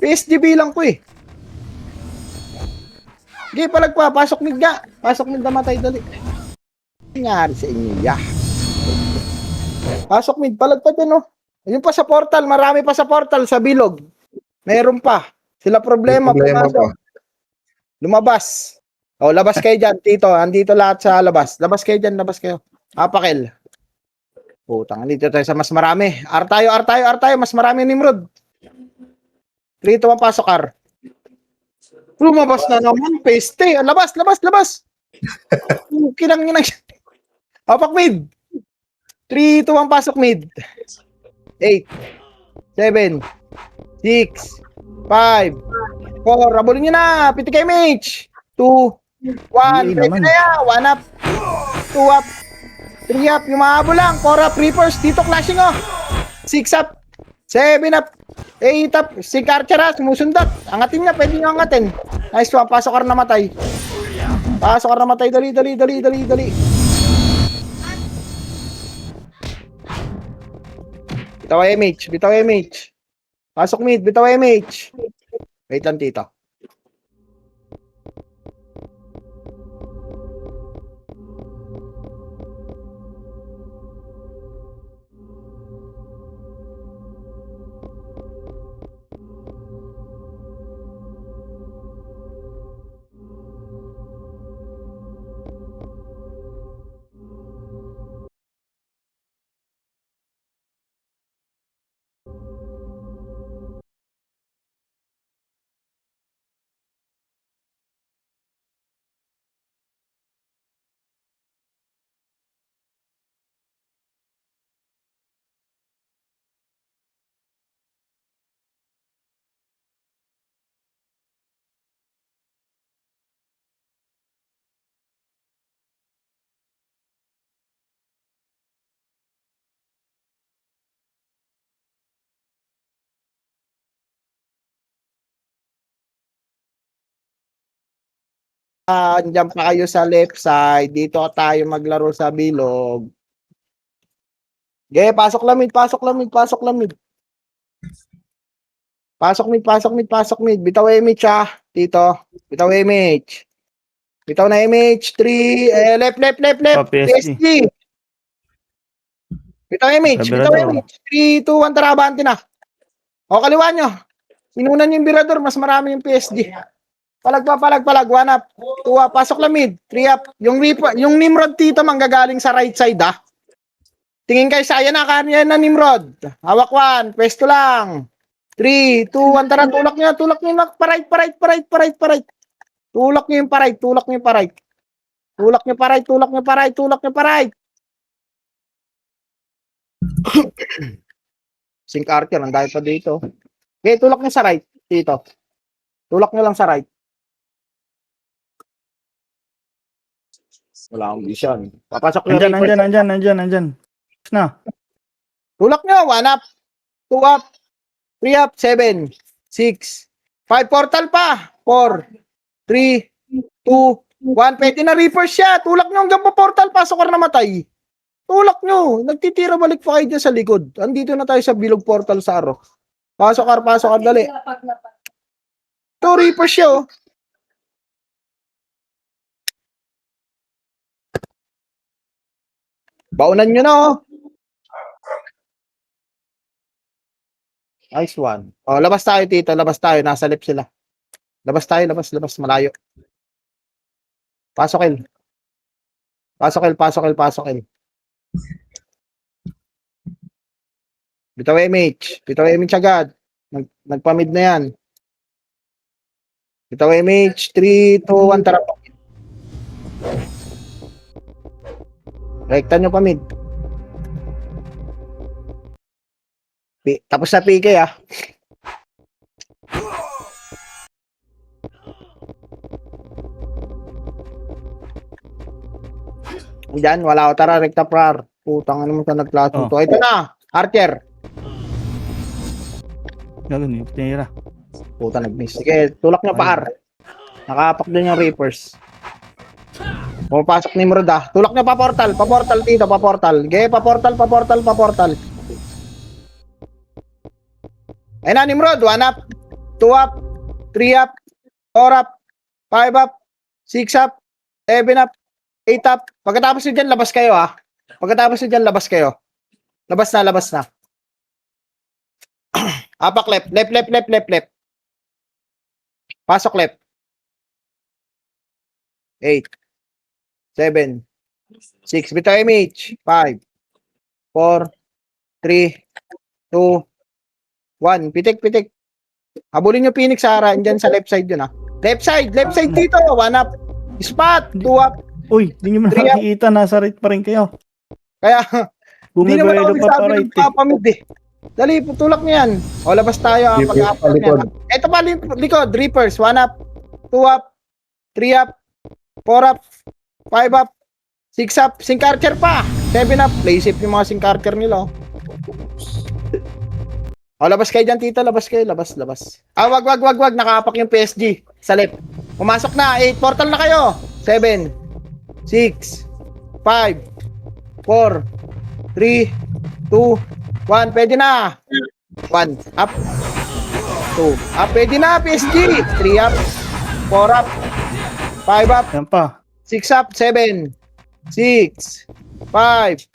PSG bilang ko eh. Sige, palagpa. Pasok mid nga. Pasok mid na matay dali. Nangyari sa inyo, yah. Pasok mid. Palagpa din, oh. Yung pa sa portal. Marami pa sa portal. Sa bilog. Meron pa. Sila problema. May problema Pumasok. pa. Lumabas. O, labas kayo dyan. Tito, andito lahat sa labas. Labas kayo dyan. Labas kayo. Apakil. Putang, dito tayo sa mas marami. R tayo. Mas marami Nimrod. 3 to 1 pasok, R. Lumabas na naman. Peste. Labas. Kinang. Apak mid. 3 to 1 pasok mid. 8, 7, 6, 5, 4. Rabulin nyo na. Piti kay Mitch. 2, 1. Hindi Pwede naman. na yan. 1 up. 2 up. 3 up. Yung mahabol lang. 4 up. Reapers. Dito clashing, oh. 6 up. 7 up. 8 up. Si Karchera. Sumusundat. Angatin niya. Pwede nyo angatin. Nice one. Pasok ka na matay. Dali. Bitaw MH. Pasok mid. Bitaw MH. Wait lang, tito. Andiyan pa kayo sa left side. Dito tayo maglaro sa bilog. Okay, pasok lamid. Pasok mid. Bitaw MH, ah. Dito. Bitaw MH. Bitaw na MH. 3. Left. PSG. PSG. Bitaw MH. Kabila daw. 3, 2, 1. Tara, abante na. O, kaliwa nyo. Inunan yung Birador. Mas marami yung PSG. Palag. 1 up. 2 up. Pasok lamid. 3 up. Yung Nimrod tito manggagaling sa right side, ah. Tingin kayo sa ayan na. Kanya na Nimrod. Hawak 1. Pwesto lang. 3, 2, 1. Tara, tulak nyo. Pa-right. Tulak nyo yung pa-right. Sink Archer. Ang dahil pa dito. Okay, tulak nyo sa right. Dito. Tulak nyo lang sa right. Wala akong vision. Papasok nyo. Andyan. Na. Tulak nyo. 1 up. 2 up. 3 up. 7. 6. 5 portal pa. 4. 3. 2. 1. Pwede na Reapers siya. Tulak nyo hanggang pa portal. Pasok ka na matay. Tulak nyo. Nagtitira balik pa kayo dyan sa likod. Andito na tayo sa bilog portal sa Aro. Pasok ka. Dali. Ito, Reapers siya, oh. Baunan nyo na, oh. Nice one. Oh, labas tayo, tito. Nasa left sila. Labas. Malayo. Pasok, El. Bitaw MH agad. Nagpamid na yan. Bitaw MH. 3, 2, 1. Tara. Rekta nyo pa mid. Tapos na PK, ah. Diyan, wala ko. Tara, rekta prar. Putang ano mo sa nagklaso to. Ito na, Archer. Gagawin yung tinira. Puta, nag-miss. Sige, tulak nyo par. Nakapak din yung Reapers. Pumapasok ni Nimrod ah. Tulak nyo pa portal. Pa portal dito, pa portal. Sige, pa portal, pa portal, pa portal. Ayun na, Nimrod. 1 up, 2 up, 3 up, 4 up, 5 up, 6 up, 7 up, 8 up. Pagkatapos nyo dyan, labas kayo ah. Pagkatapos nyo dyan, labas kayo. Labas na, labas na. Apak left, left, left, left, left, left. Pasok left. 8, 7, 6. Bitaw MH. 5, 4, 3, 2, 1. Pitik, pitik. Habulin nyo Phoenix Sara. Andyan sa left side yun ah. Left side dito. 1 up. Spot. 2 up. Uy, hindi nyo man 3 up. nakikita. Nasa right pa rin kayo. Kaya, hindi naman ako Bumibelo pa pa nagsabi right ng papamid eh. Dali, tulak niyo yan. O, labas tayo. Reapers Pag-apple palikod. niya. Ito pa, likod. Reapers. 1 up, 2 up, 3 up, 4 up, 5 up, 6 up. Sinkarcher pa. 7 up. Play safe yung mga sinkarcher nila. O, labas kayo dyan, tito. Labas kayo. Labas, labas. Ah, wag. Nakaapak yung PSG. Sa left. Pumasok na. 8. Portal na kayo. 7, 6, 5, 4, 3, 2, 1. Pwede na. 1 up. 2 up. Pwede na, PSG. 3 up. 4 up. 5 up. Yan pa. 6 up. 7, 6, 5, 4.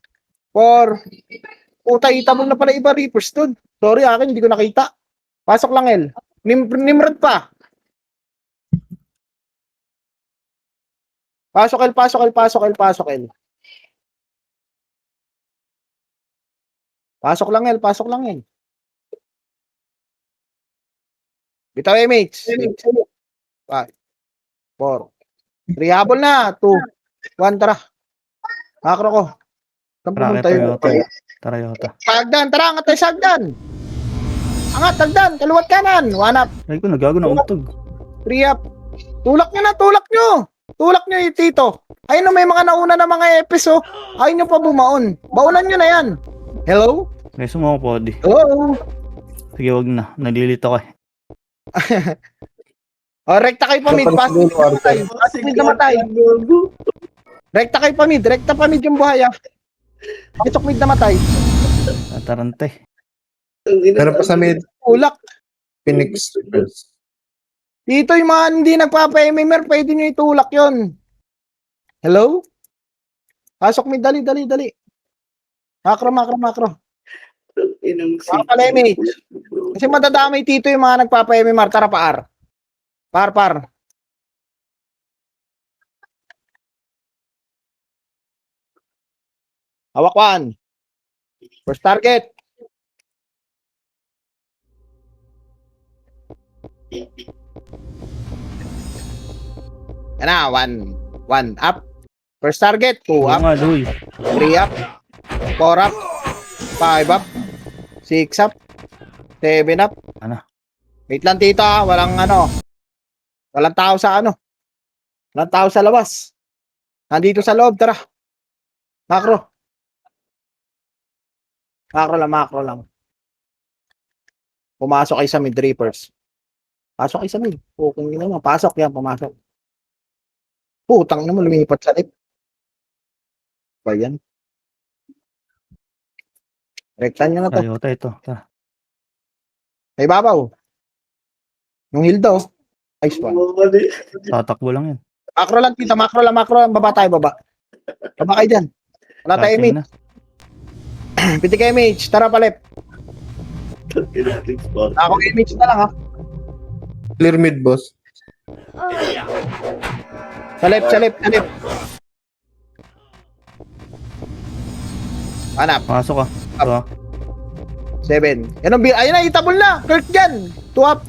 Puta, itabol na pala iba Reapers dun. Sorry, akin, hindi ko nakita. Pasok lang, El. Nimrod pa. Pasok, El. Pasok, El. Pasok, El. Pasok, El. Pasok lang, El. Pasok lang, El. Bitaw MH. 6, 5, 4, 3. Habol na. 2, 1. Tara. Makro ko. Saan Tara, pumunta yun? Tara, Yota. Sagdan. Tara, angat tayo sagdan. Angat, sagdan. Kaluwat kanan. 1 up. Ay ko, nagago na utog. 3 up. Tulak nyo na. Tulak nyo. Tulak nyo yung tito. Ayun na, may mga nauna na mga episo. Ayun nyo pa bumaon. Baunan nyo na yan. Hello? May sumuha po, di. Hello? Sige, wag na. Nalilito ko eh. O, rekta kayo pa mid. Pasok mid na matay. Pasok mid na matay. Rekta kayo pa mid. Rekta pa mid yung buhay ah. Pasok mid na matay. Tatarante. Meron pa sa mid, Tulak. Phoenix Reapers. Dito yung mga hindi nagpapa-MMR, pwede nyo itulak yon. Hello? Pasok mid. Dali. Makro. Mga palemate. Kasi madadamay dito yung mga nagpapa-MMR. Tara pa, Par. Hawak 1. First target. Yan na, 1 up. First target, 2 Oo up, nga, Luy. 3 up, 4 up, 5 up, 6 up, 7 up. Ano? Wait lang tito ah, walang tao sa walang tao sa labas. Nandito sa loob, tara. Macro lang. Pumasok kayo sa mid Reapers. Pasok kayo sa mid. Kung naman, pasok yan, pumasok. Putang naman, lumipat sa lip. Ba yan? Rektan nyo na to. Yota ito. Tara. May babaw. Yung hildo. Nice one. Tatakbo lang yan. Macro lang, tita. Macro lang. Baba tayo, baba. Baba kayo dyan. Wala tayo Flashing image. Piti kayo image. Tara pa left. Ako image na lang ha. Clear mid, boss. Sa left. Hanap. Pasok ka. Ito. 7. Ayun na, itabol na. Kirk dyan. 2 up.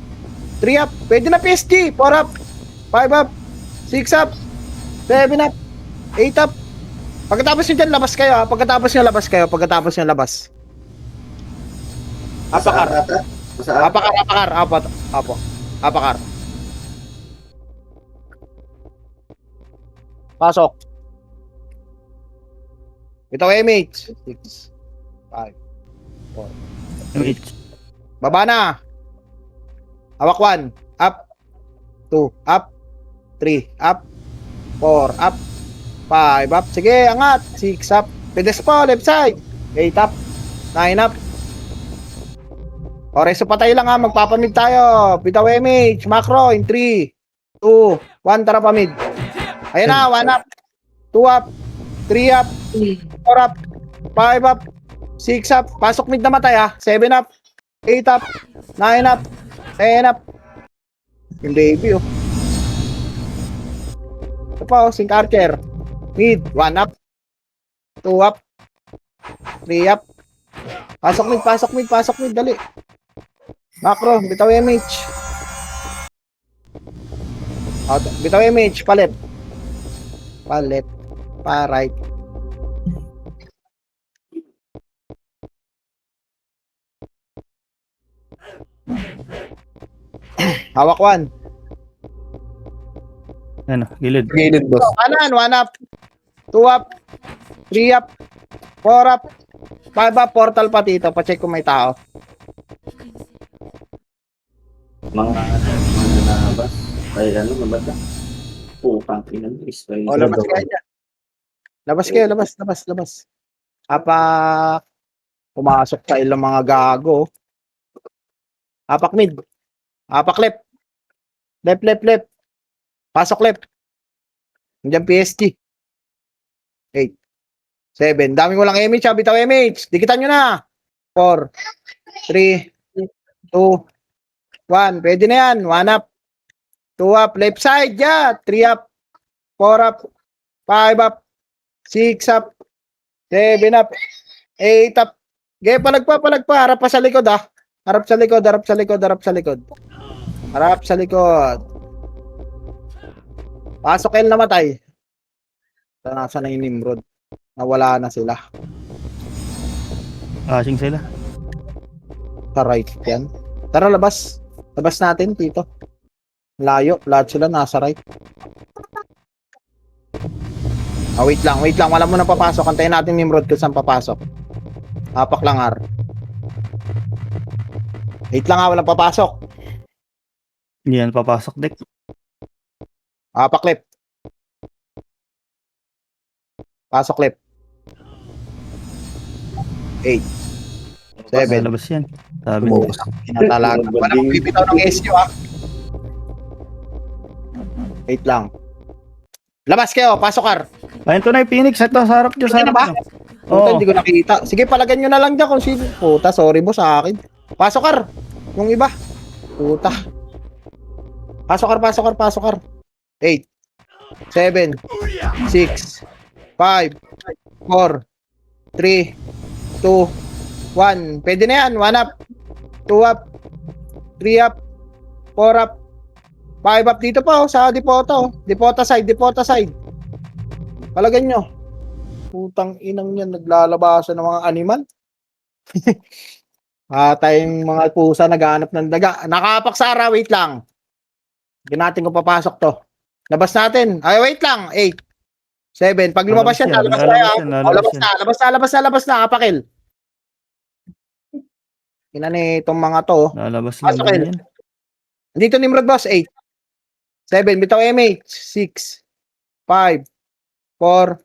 3 up. Pwede na PSG. 4 up. 5 up. 6 up. 7 up. 8 up. Pagkatapos nyo dyan, labas kayo ha. Pagkatapos nyo labas. Apakar. Apakar. Pasok. Ito MH. 6, 5, 4. Wait. Baba na. Hawak 1. Up. 2. Up. 3. Up. 4. Up. 5. Up. Sige, angat. 6. Up. Pedes po, left side. 8 up. 9 up. O, reso patay lang ha. Magpapamid tayo. Bitaw image. Macro in 3, 2, 1. Tara pamid. Ayan na. 1 up. 2 up. 3 up. 4 up. 5 up. 6 up. Pasok mid na matay ha. 7 up. 8 up. 9 up. 10 up. Yung baby oh. Ito pa oh. Sync Archer. Mid. 1 up. 2 up. 3 up. Pasok mid. Pasok mid. Pasok mid. Dali. Macro. Bitaw MH. Bitaw MH. Palit. Palit. Pa-right. Hawak 1. Ano, gilid. Gilid, boss. Kanan, 1 up. 2 up. 3 up. 4 up. 5 up. Portal pa dito. Pa-check kung may tao. Mga nalabas. Ay, ano, nabata? Putang ina mo, Israel. O, labas kayo dyan. Labas kayo. Labas, labas, labas. Apak. Pumasok pa ilang mga gago. Apak mid. Apak left. Left, left, left. Pasok left. Nandiyan PSG. 8. 7. Daming walang MH. Bitaw MH. Dikitan nyo na. 4. 3. 2. 1. Pwede na yan. 1 up. 2 up. Left side. Yeah. 3 up. 4 up. 5 up. 6 up. 7 up. 8 up. Okay, palagpa. Harap pa sa likod ah. Harap sa likod. Harap sa likod. Harap sa likod. Harap sa likod. Pasok kayo namatay. Nasa na yung Nimrod. Nawala na sila. Asing sila. Sa right yan. Tara, labas. Labas natin, Tito. Layo. Lahat sila nasa right. Wait lang. Wala mo na papasok. Antayin natin Nimrod kung saan papasok. Apak lang, R. Wait lang ha. Walang papasok. Hindi yan papasok, Dek. Apak left. Pasok left. 8. 7. Labas yan. Sabi Oo. niya. Tinatalaga. Walang bibitaw ng SU ah. Wait lang. Labas kayo, pasok R. Ayun to na yung Phoenix. Ito, sa harap nyo, sa Hindi na harap ba? nyo. Puta, Oo. hindi ko nakita. Sige, palagyan nyo na lang dyan kung sino. Puta, sorry mo sa akin. Pasok R. Yung iba. Puta. Pasok R. 8. 7. 6. 5. 4. 3. 2. 1. Pwede na yan. 1 up. 2 up. 3 up. 4 up. 5 up dito pa oh, sa Dipota oh. Dipota side. Palagyan nyo. Putang inang yan, naglalabasan ng mga animal. Tayong mga pusa naghahanap ng daga. Nakapak sa ara, wait lang. Hindi natin kung papasok to. Labas natin. Ay, wait lang. 8. 7. Pag lumabas yan, lalabas tayo. Labas na. Apakil. Inani itong mga to. Lalabas Pasok lang yun. yan. Dito Nimrod boss, 8. 7. Bitaw MH. 6. 5. 4.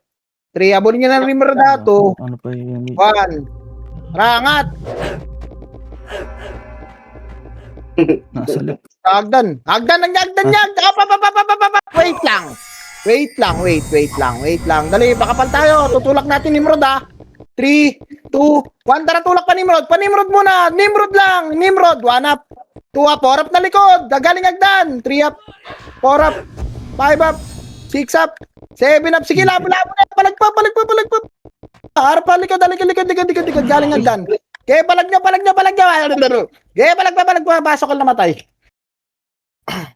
3. Abulin nyo na Nimrod na. 2. Ano pa yung... 1. Rangat. Nasa left. Hagdan. Wait lang. Dali, pakapal tayo. Tutulak natin Nimrod ah. 3, 2, 1. Tara, tulak pa Nimrod. Panimrod muna. Nimrod lang. 1 up. 2 up. 4 up na likod. Gagaling Hagdan. 3 up. 4 up. 5 up. 6 up. 7 up. Sige, labo na. Palagpa. Harap pa, likod. Galing Hagdan. Okay, palag nyo. Okay, palag. Pasok ka namatay.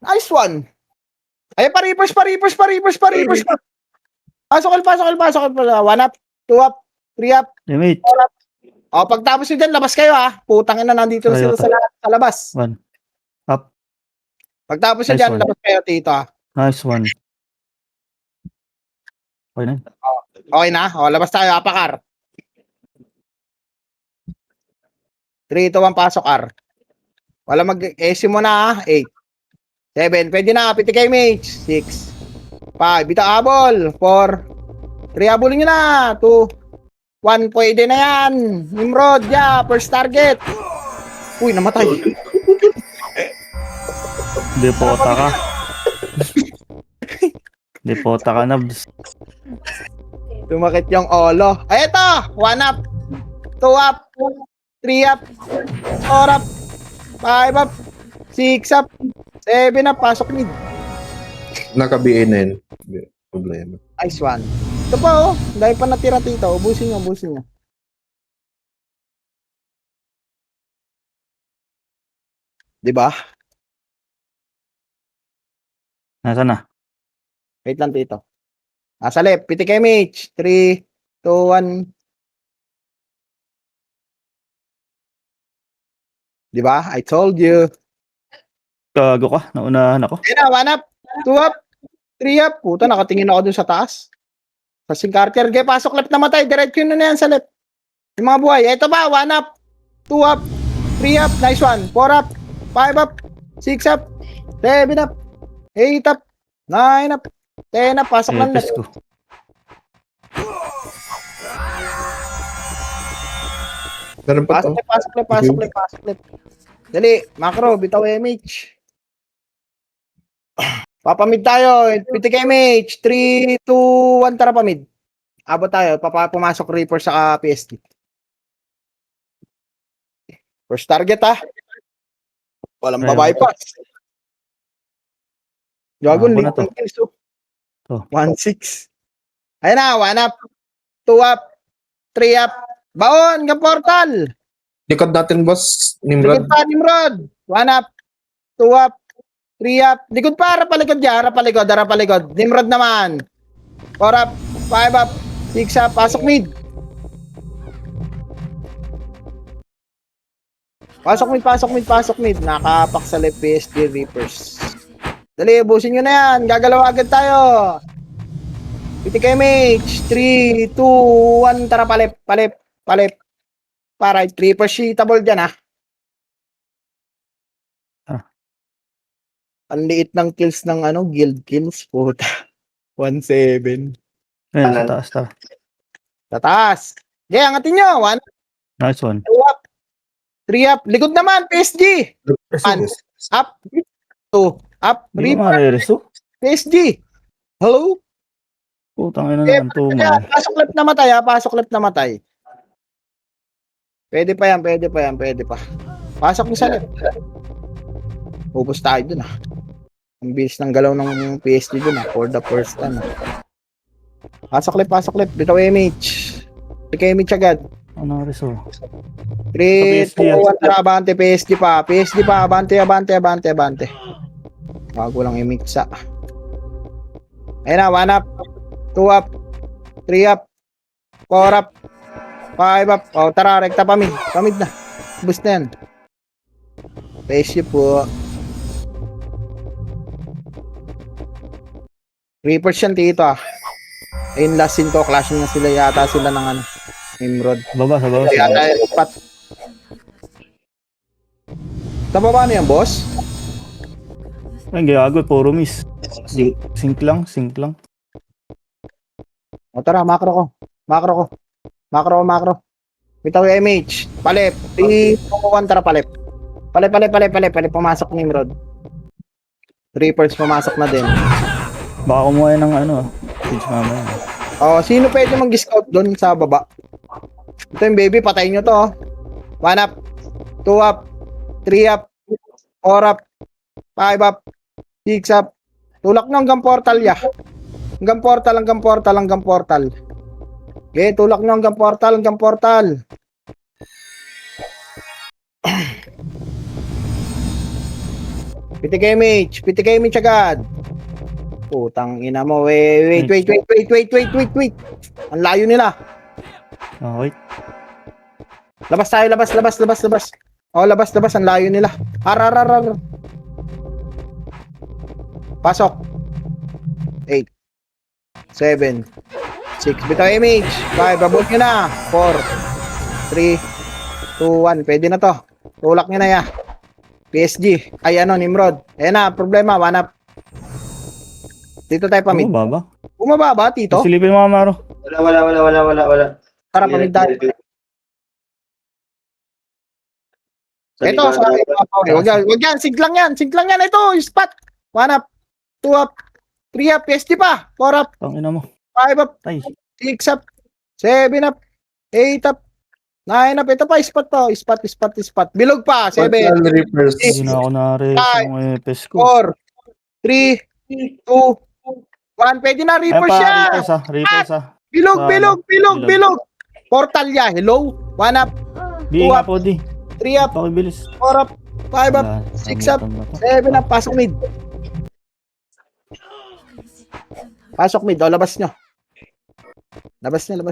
Nice one. Ay, pa-reapers. Pasok. 1 up, 2 up, 3 up, Limit. 4 up. O, pagtapos nyo dyan, labas kayo ha. Putang ina, nandito na sila sa labas. 1. Up. Pagtapos nyo Nice dyan, one. labas kayo, Tito ha. Nice one. Okay na. Okay na? O, labas tayo, apakar. 3, 2, 1, pasok, R. Wala mag-esi mo na, 8. 7, pwede na, PTK mage. 6. 5, bita abol. 4. 3, abulin nyo na. 2. 1, pwede na yan. Nimrod, yeah, first target. Uy, namatay. Depota ka. Depota ka, Nabs. Tumakit yung olo. Ay, ito! 1 up. 2 up. 3 up. 4 up. 5 up. 6 up. 7 up. Pasok mid. Naka-BA na yun. Problema. Nice one. Ito pa oh. Dahil pa natira dito. Ubusin nyo, ubusin nyo. Diba? Nasaan na? Wait lang dito. Sa left. PTK mage. 3, 2, 1. Diba? I told you. Gago ka. Naunahan ako. Ayun na, 1 up. 2 up. 3 up. Puta, nakatingin ako dun sa taas. Passing Carter. Okay, pasok left na matay. Diretso yun na yan sa left. Yung mga buhay. Ito ba? 1 up. 2 up. 3 up. Nice one. 4 up. 5 up. 6 up. 7 up. 8 up. 9 up. 10 up. Pasok lang Epes left. ko. Meron pa to. Pasok left. Pasok left. Pasok left. Pasok left. Dali. Macro. Bitaw MH. Papamid tayo. PTK MH. 3, 2, 1. Tara pamid. Abot tayo. Pumasok Reaper sa PSD. First target ha. Walang Ayun. babypass. Gago, Ako na link to. ng kills oh. To. 1-6. Ayun na, 1 up. 2 up. 3 up. Baon, ng portal. Likod natin, boss. Likod Nimrod. pa, Nimrod. 1 up. 2 up. 3 up. Likod pa, harap palikod dyan. Harap palikod, harap palikod. Nimrod naman. 4 up. 5 up. 6 up. Pasok mid. Pasok mid, pasok mid, pasok mid. Nakapak sa left PSD Reapers. Dali, ubusin nyo na yan. Gagalaw agad tayo. PTK mage. 3, 2, 1. Tara, palip, palip, palip. Para, Reaper sheetable dyan, ha. Ang liit ng kills ng guild kills. Puta. 1-7. Ayun, sa taas ta. Sa taas. Okay, angatin nyo. 1, Nice one. 2 up. 3 up. Likod naman, PSG. Up. 2. Up. Hindi ko Reaper. ma-resto. PSG. Hello? Putang ina naman to, Kaya, man. pasok left na matay ha. Pasok left na matay. Pwede pa yan, pwede pa yan, pwede pa. Pasok mo sa left. Ubus tayo dun ha. Ang bilis ng galaw ng PSG dun ha. For the first time ha. Pasok left. Bitaw MH. Bitaw MH agad. Ano resto? 3, PSG 2, 1, tara, abante, PSG pa, abante. Bago lang imixa. Ayun na, 1 up, 2 up, 3 up, 4 up, 5 up. O, tara, rekta pamid na. Boost na yan. PSG po. Reapers yan dito ah. Ayun, last scene ko, clashing na sila yata sila ng Nimrod. Baba, sa baba. Kaya tayo spot. Sa baba na yan, boss? Ay, gago, puro miss. Sync lang. O tara, macro ko. Macro. Bitaw yung MH. Palip. 3, 2, 1, tara palip. Palip. Pumasok ni Nimrod. Reapers pumasok na din. Baka kumuha ng page mamaya. O, sino pwede mag-scout doon sa baba? Ito yung baby, patayin nyo to. 1 up, 2 up, 3 up, 4 up, 5 up, 6 up. Tulak nyo hanggang portal ya. Hanggang portal. Okay, tulak nyo hanggang portal. PTK image agad. Putang ina mo. Wait. Ang layo nila. Okay. Labas tayo, labas. O, labas. Ang layo nila. Arar. Pasok. 8, 7, 6. Bitaw image. 5. Abot nyo na. 4, 3, 2, 1. Pwede na to. Tulak nyo na ya. PSG. Ay, ano, Nimrod. Ayan na, problema, one up. Dito tayo pamid. Bumaba ba? Bumaba ba, Tito? Silipin mo, Amaro. Wala. Tara, pamid tayo. Ito, sa wag yan, siglang yan. Ito, spot. One up, two up, three up, PSG pa. Four up, Tangina mo. five up, Tay. six up, seven up, eight up, nine up. Ito pa, spot to. Spot. Bilog pa, seven, Portal Reapers. Hindi na ako na-raise yung EPS ko. four, three, two, one. Pwede na, Ayan Reaper pa, siya. Reapers ah. Bilog. Portal ya, hello. One up, Di nga po, di. three up, Pakibilis. four up, five up, six up, seven up. Pasok mid. Pasok mid. O, labas nyo. Labas nyo.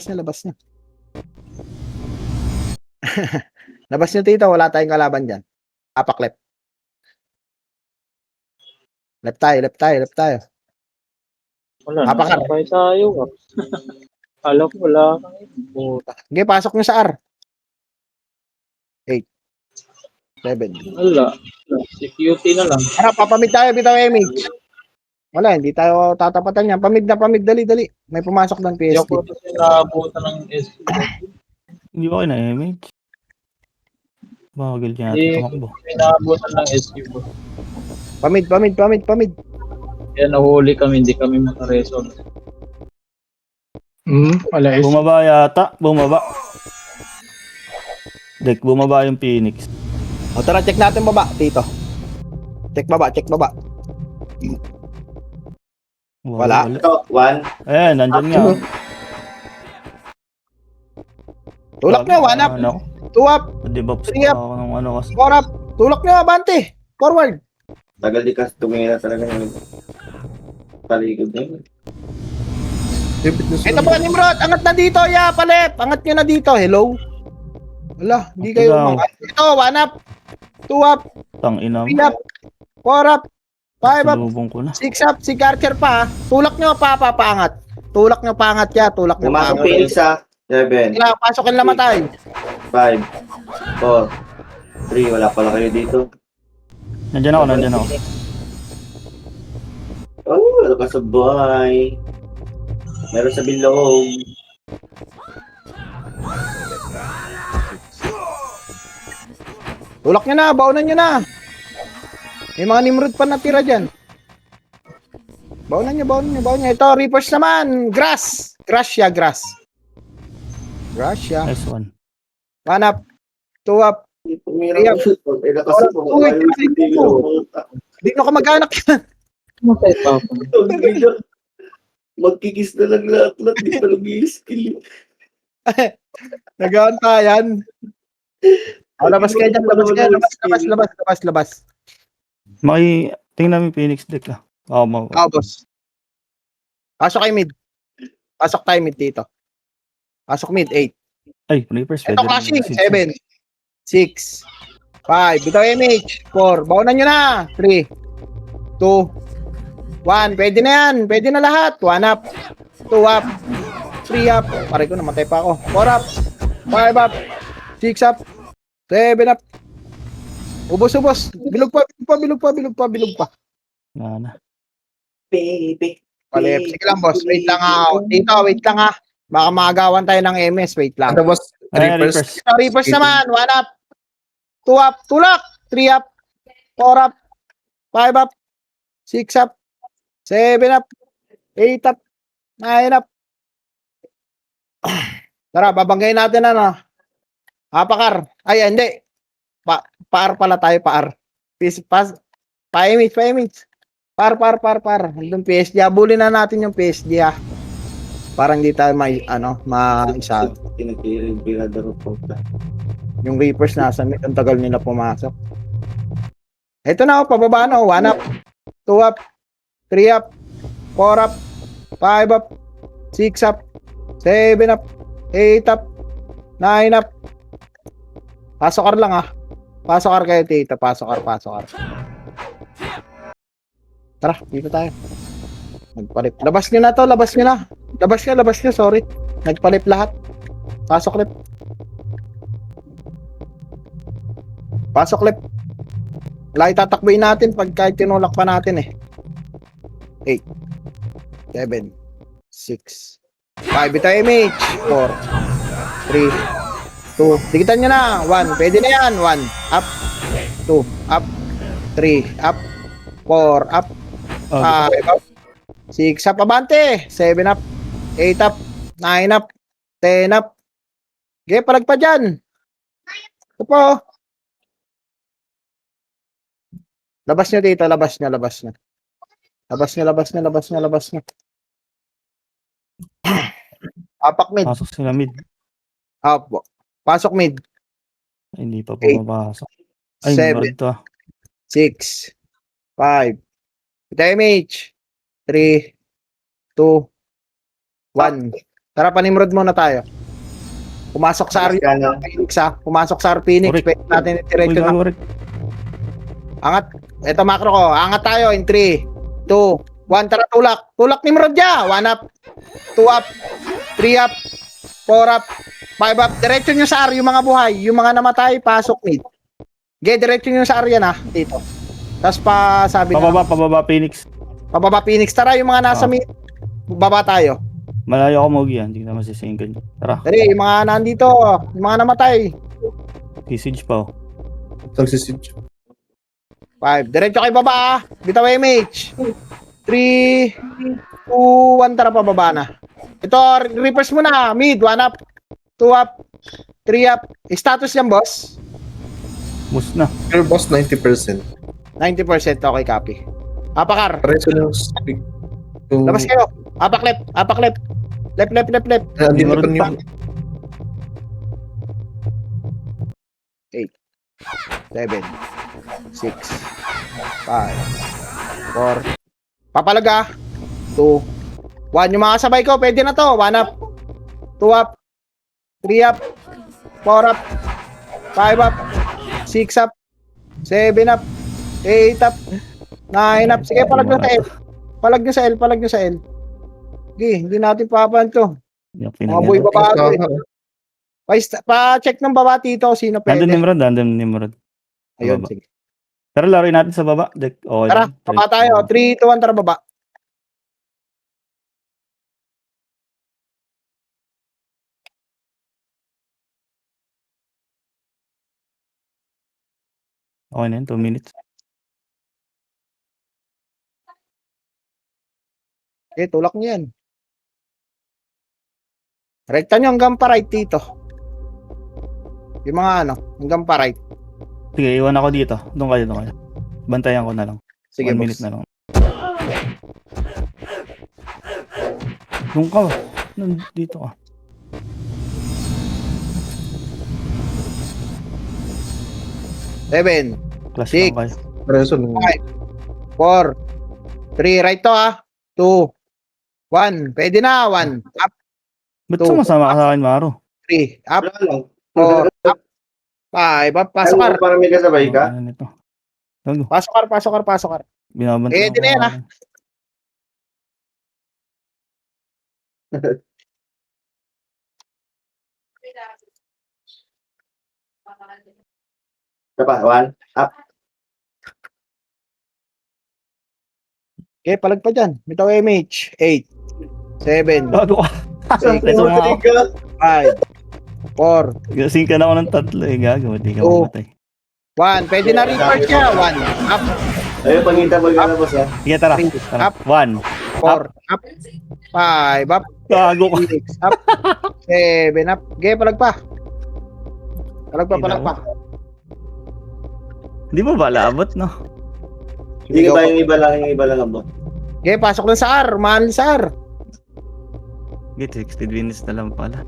Labas nyo, Tito. Wala tayong kalaban dyan. Apak left. Left tayo. Wala, Apakar. nasabay tayo. Alam ko, wala. Puta. Okay, pasok nyo sa R. 8. 7. Wala. Security na lang. Ano, papamid tayo, bitaw image. Wala, hindi tayo tatapatan yan. Pamid, dali. May pumasok ng Hindi PSD. ako kasi naabutan ng SQ. Hindi ba kayo na-image? Bagil niya Hindi natin tumakbo. may naabutan ng SQ. Pamid. Kaya nahuli kami, hindi kami makareson. Wala is. Bumaba yata. Dek, bumaba yung Phoenix. O tara, check natin baba, Tito. Check baba. Wala. Ito, 1. Ayan, nandyan nga. Tulak nyo, one up, Ano? two up, Debuff Three up. ako ng ano kasi. four up. Tulak nyo, abante. Forward. Tagal di kasi tumira talaga yung paligod na yun. Ito po, Nimrod. Angat na dito, ya, palep. Angat nyo na dito. Hello? Wala, hindi kayo Ikaw. umangat. Ito, one up, two up, Tangina mo. three up, four up, five up, Salubong ko na. six up. Si Karcher pa. Tulak nyo, paangat. Tulak nyo, paangat ya. Tulak nyo, Pumasok paangat. Phoenix sa 7, Kailangan pasokin lang matay. 5, 4, 3. Wala pala kayo dito. Nandyan ako. Oh, wala ka sa buhay. Meron sa bilog. Tulak nyo na, baunan nyo na. May mga Nimrod pa natira dyan. Baunan nyo. Ito, Reapers naman. Grass ya. S1. One up, two up. Tumira ko. Eh, kasi po. Uy, Hindi nyo kamag-anak yan. Matay pa ako. Magkikis na lang lahat. Di pa nag-i-skill. Nag-aantayan. Labas kayo dyan. Labas. Tingnan mo yung Phoenix deck ah. Boss. Pasok kayo mid. Pasok tayo mid dito. Pasok mid, 8. Ay, Reapers. Ito cashing, 7, 6, 5. Bitaw image, 4. Baunan nyo na. 3, 2, 1. Pwede na yan. Pwede na lahat. 1 up, 2 up, 3 up. Pare ko, namatay pa ako. 4 up, 5 up, 6 up, 7 up. Ubos. Bilog pa. Na. Baby. Palip. Sige lang, boss. Wait lang ha. Dito, wait lang ha. Baka maagawan tayo ng MS. Wait lang. Ano boss? Ayan, Reapers. Reapers naman. 1 up, 2 up, tulak. 3 up, 4 up, 5 up, 6 up, 7 up, 8 up, 9 up. Tara, babanggayin natin ano. Apakar. Ay, hindi. Paar pala tayo, paar. Pa-image. Par. Hanggang PSG. Abulin na natin yung PSG ha. Parang hindi tayo maisa. Tinagpirin pirador po. Yung Reapers nasa mid. Ang tagal nila pumasok. Ito na pababa na 1 up, 2 up, 3 up, 4 up, 5 up, 6 up, 7 up, 8 up, 9 up. Pasokar lang ah. Pasokar kayo, Tito. Pasokar. Tara, dito tayo. Nagpalip. Labas nyo na, sorry. Nagpalip lahat. Pasok lip. Wala itatakbuhin natin pag kahit tinulak pa natin eh. 8, 7, 6, 5, ito image. 4, 3, 2, dikitan nyo na. 1, pwede na yan. 1, up, 2, up, 3, up, 4, up, 5, up, 6, up, abante. 7, up, 8, up, 9, up, 10, up. Okay, palag pa dyan. Ito po. Labas nyo dito, labas nyo. Labas nyo. Apak mid. Pasok sila mid. Apo. Pasok mid. Ay, hindi pa Eight. pumapasok. Ay, 7, Nimrod to. 6, 5. Ito image. 3, 2, 1. Tara, panimrod muna tayo. Pumasok sa Aryo. Phoenix ha. Pumasok sa Phoenix. Correct. Pwede natin Uy, itiretso na. gago rin. Angat. Ito macro ko. Angat tayo in 3, 2, 1. Tara, tulak. Tulak Nimrod niya. 1 up. 2 up. 3 up. 4 up. 5 up. Diretso nyo sa Aryo yung mga buhay. Yung mga namatay, pasok mid. Okay, diretso nyo sa Arya na. Dito. Tapos pa sabi na. Pababa, Phoenix. Pababa Phoenix. Tara, yung mga nasa mid. Baba tayo. Malayo ako Mogi yan. Hindi na masisinggan. Tara, Dali, yung mga nandito. Yung mga namatay. message pa oh. Nagsisitch. 5. Diretso kayo baba. Bitaw MH. 3, 2, 1. Tara, pababa na. Ito, reverse mo na. Mid, 1 up. 2 up. 3 up. Status yan, boss. Boost na. Your boss, 90%. 90%. Okay, copy. Apakar. Pareso yung speak. To... Labas kayo. Apak left. Apak left. Left. Hindi Nimrod naman yung... 7, 6, 5, 4. Papalaga. 2, 1. Yung mga sabay ko, pwede na to. 1 up. 2 up. 3 up. 4 up. 5 up. 6 up. 7 up. 8 up. 9 up. Sige, palag nyo sa L. Palag nyo sa L. Okay, hindi natin papahan to. Yung Mga boy pinagyan. baba. Pa-check ng baba dito. Sino Nandun pwede. Nimrod. Ayun, Baba. sige. Tara, laruin natin sa baba. Okay Tara, lang. baba tayo. 3, 2, 1, tara baba. Okay na yun, 2 minutes. Okay, tulak nyo yan. Rekta nyo hanggang pa right dito. Yung mga hanggang pa right. Sige, iwan ako dito. Doon kayo. Bantayan ko na lang. Sige, 1 boss. minute na lang. Doon ka. Dito ka. Seven, Clash Six. lang kayo. Pareso nung... 4, 3, right to 2, 1. Pwede na. 1, up, Ba't Two. sumasama ka sa akin, Maro? 3, up, Wala lang. 4, up, 5, up. Pasok Ay, kar. parang may kasabay ka? Ano nito? Gago. Pasok kar. Binabantayan Eh, di na yan, ako. Ito pa, 1. Up. Okay, palag pa dyan. Bitaw MH. 8, 7, Gago ka. Six. Ito nga ako. 5, 4, Gasing ka na ako ng 3 eh. Gago, hindi ka Two. mamatay. 1. Pwede na recharge niya. 1, up, Ayun, pangita mo ka na boss ha. Sige, tara. Three. Tara. Up. 1. 4, up, 5, up, Gago ka. 6, up, 7, up. Okay, palag pa. Palag pa. Hindi mo ba labot, no? Hindi ka ba yung iba lang ang boss? Okay, pasok lang sa R. Mahal sa R. Get 60 minutes na lang pala.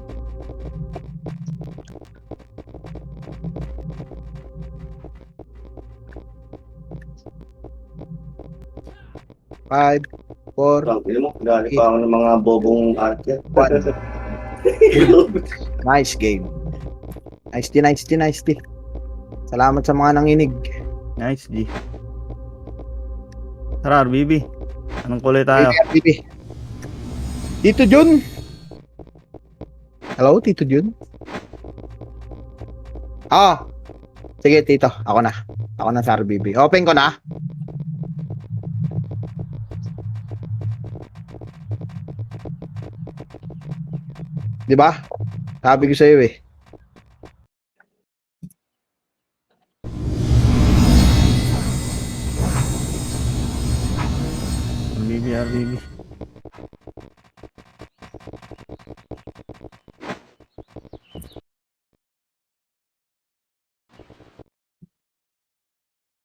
Five, 4, Hindi mo, galing pa ako ng mga bobong archer. 1. Nice game. Nice D. Salamat sa mga nanginig. Nice, G. Tara, RBB. Anong kulay tayo? RBB. Tito Jun. Hello, Tito Jun. Sige, Tito. Ako na. Ako na sa RBB. Open ko na. Di ba? Sabi ko sa iyo eh. RBB.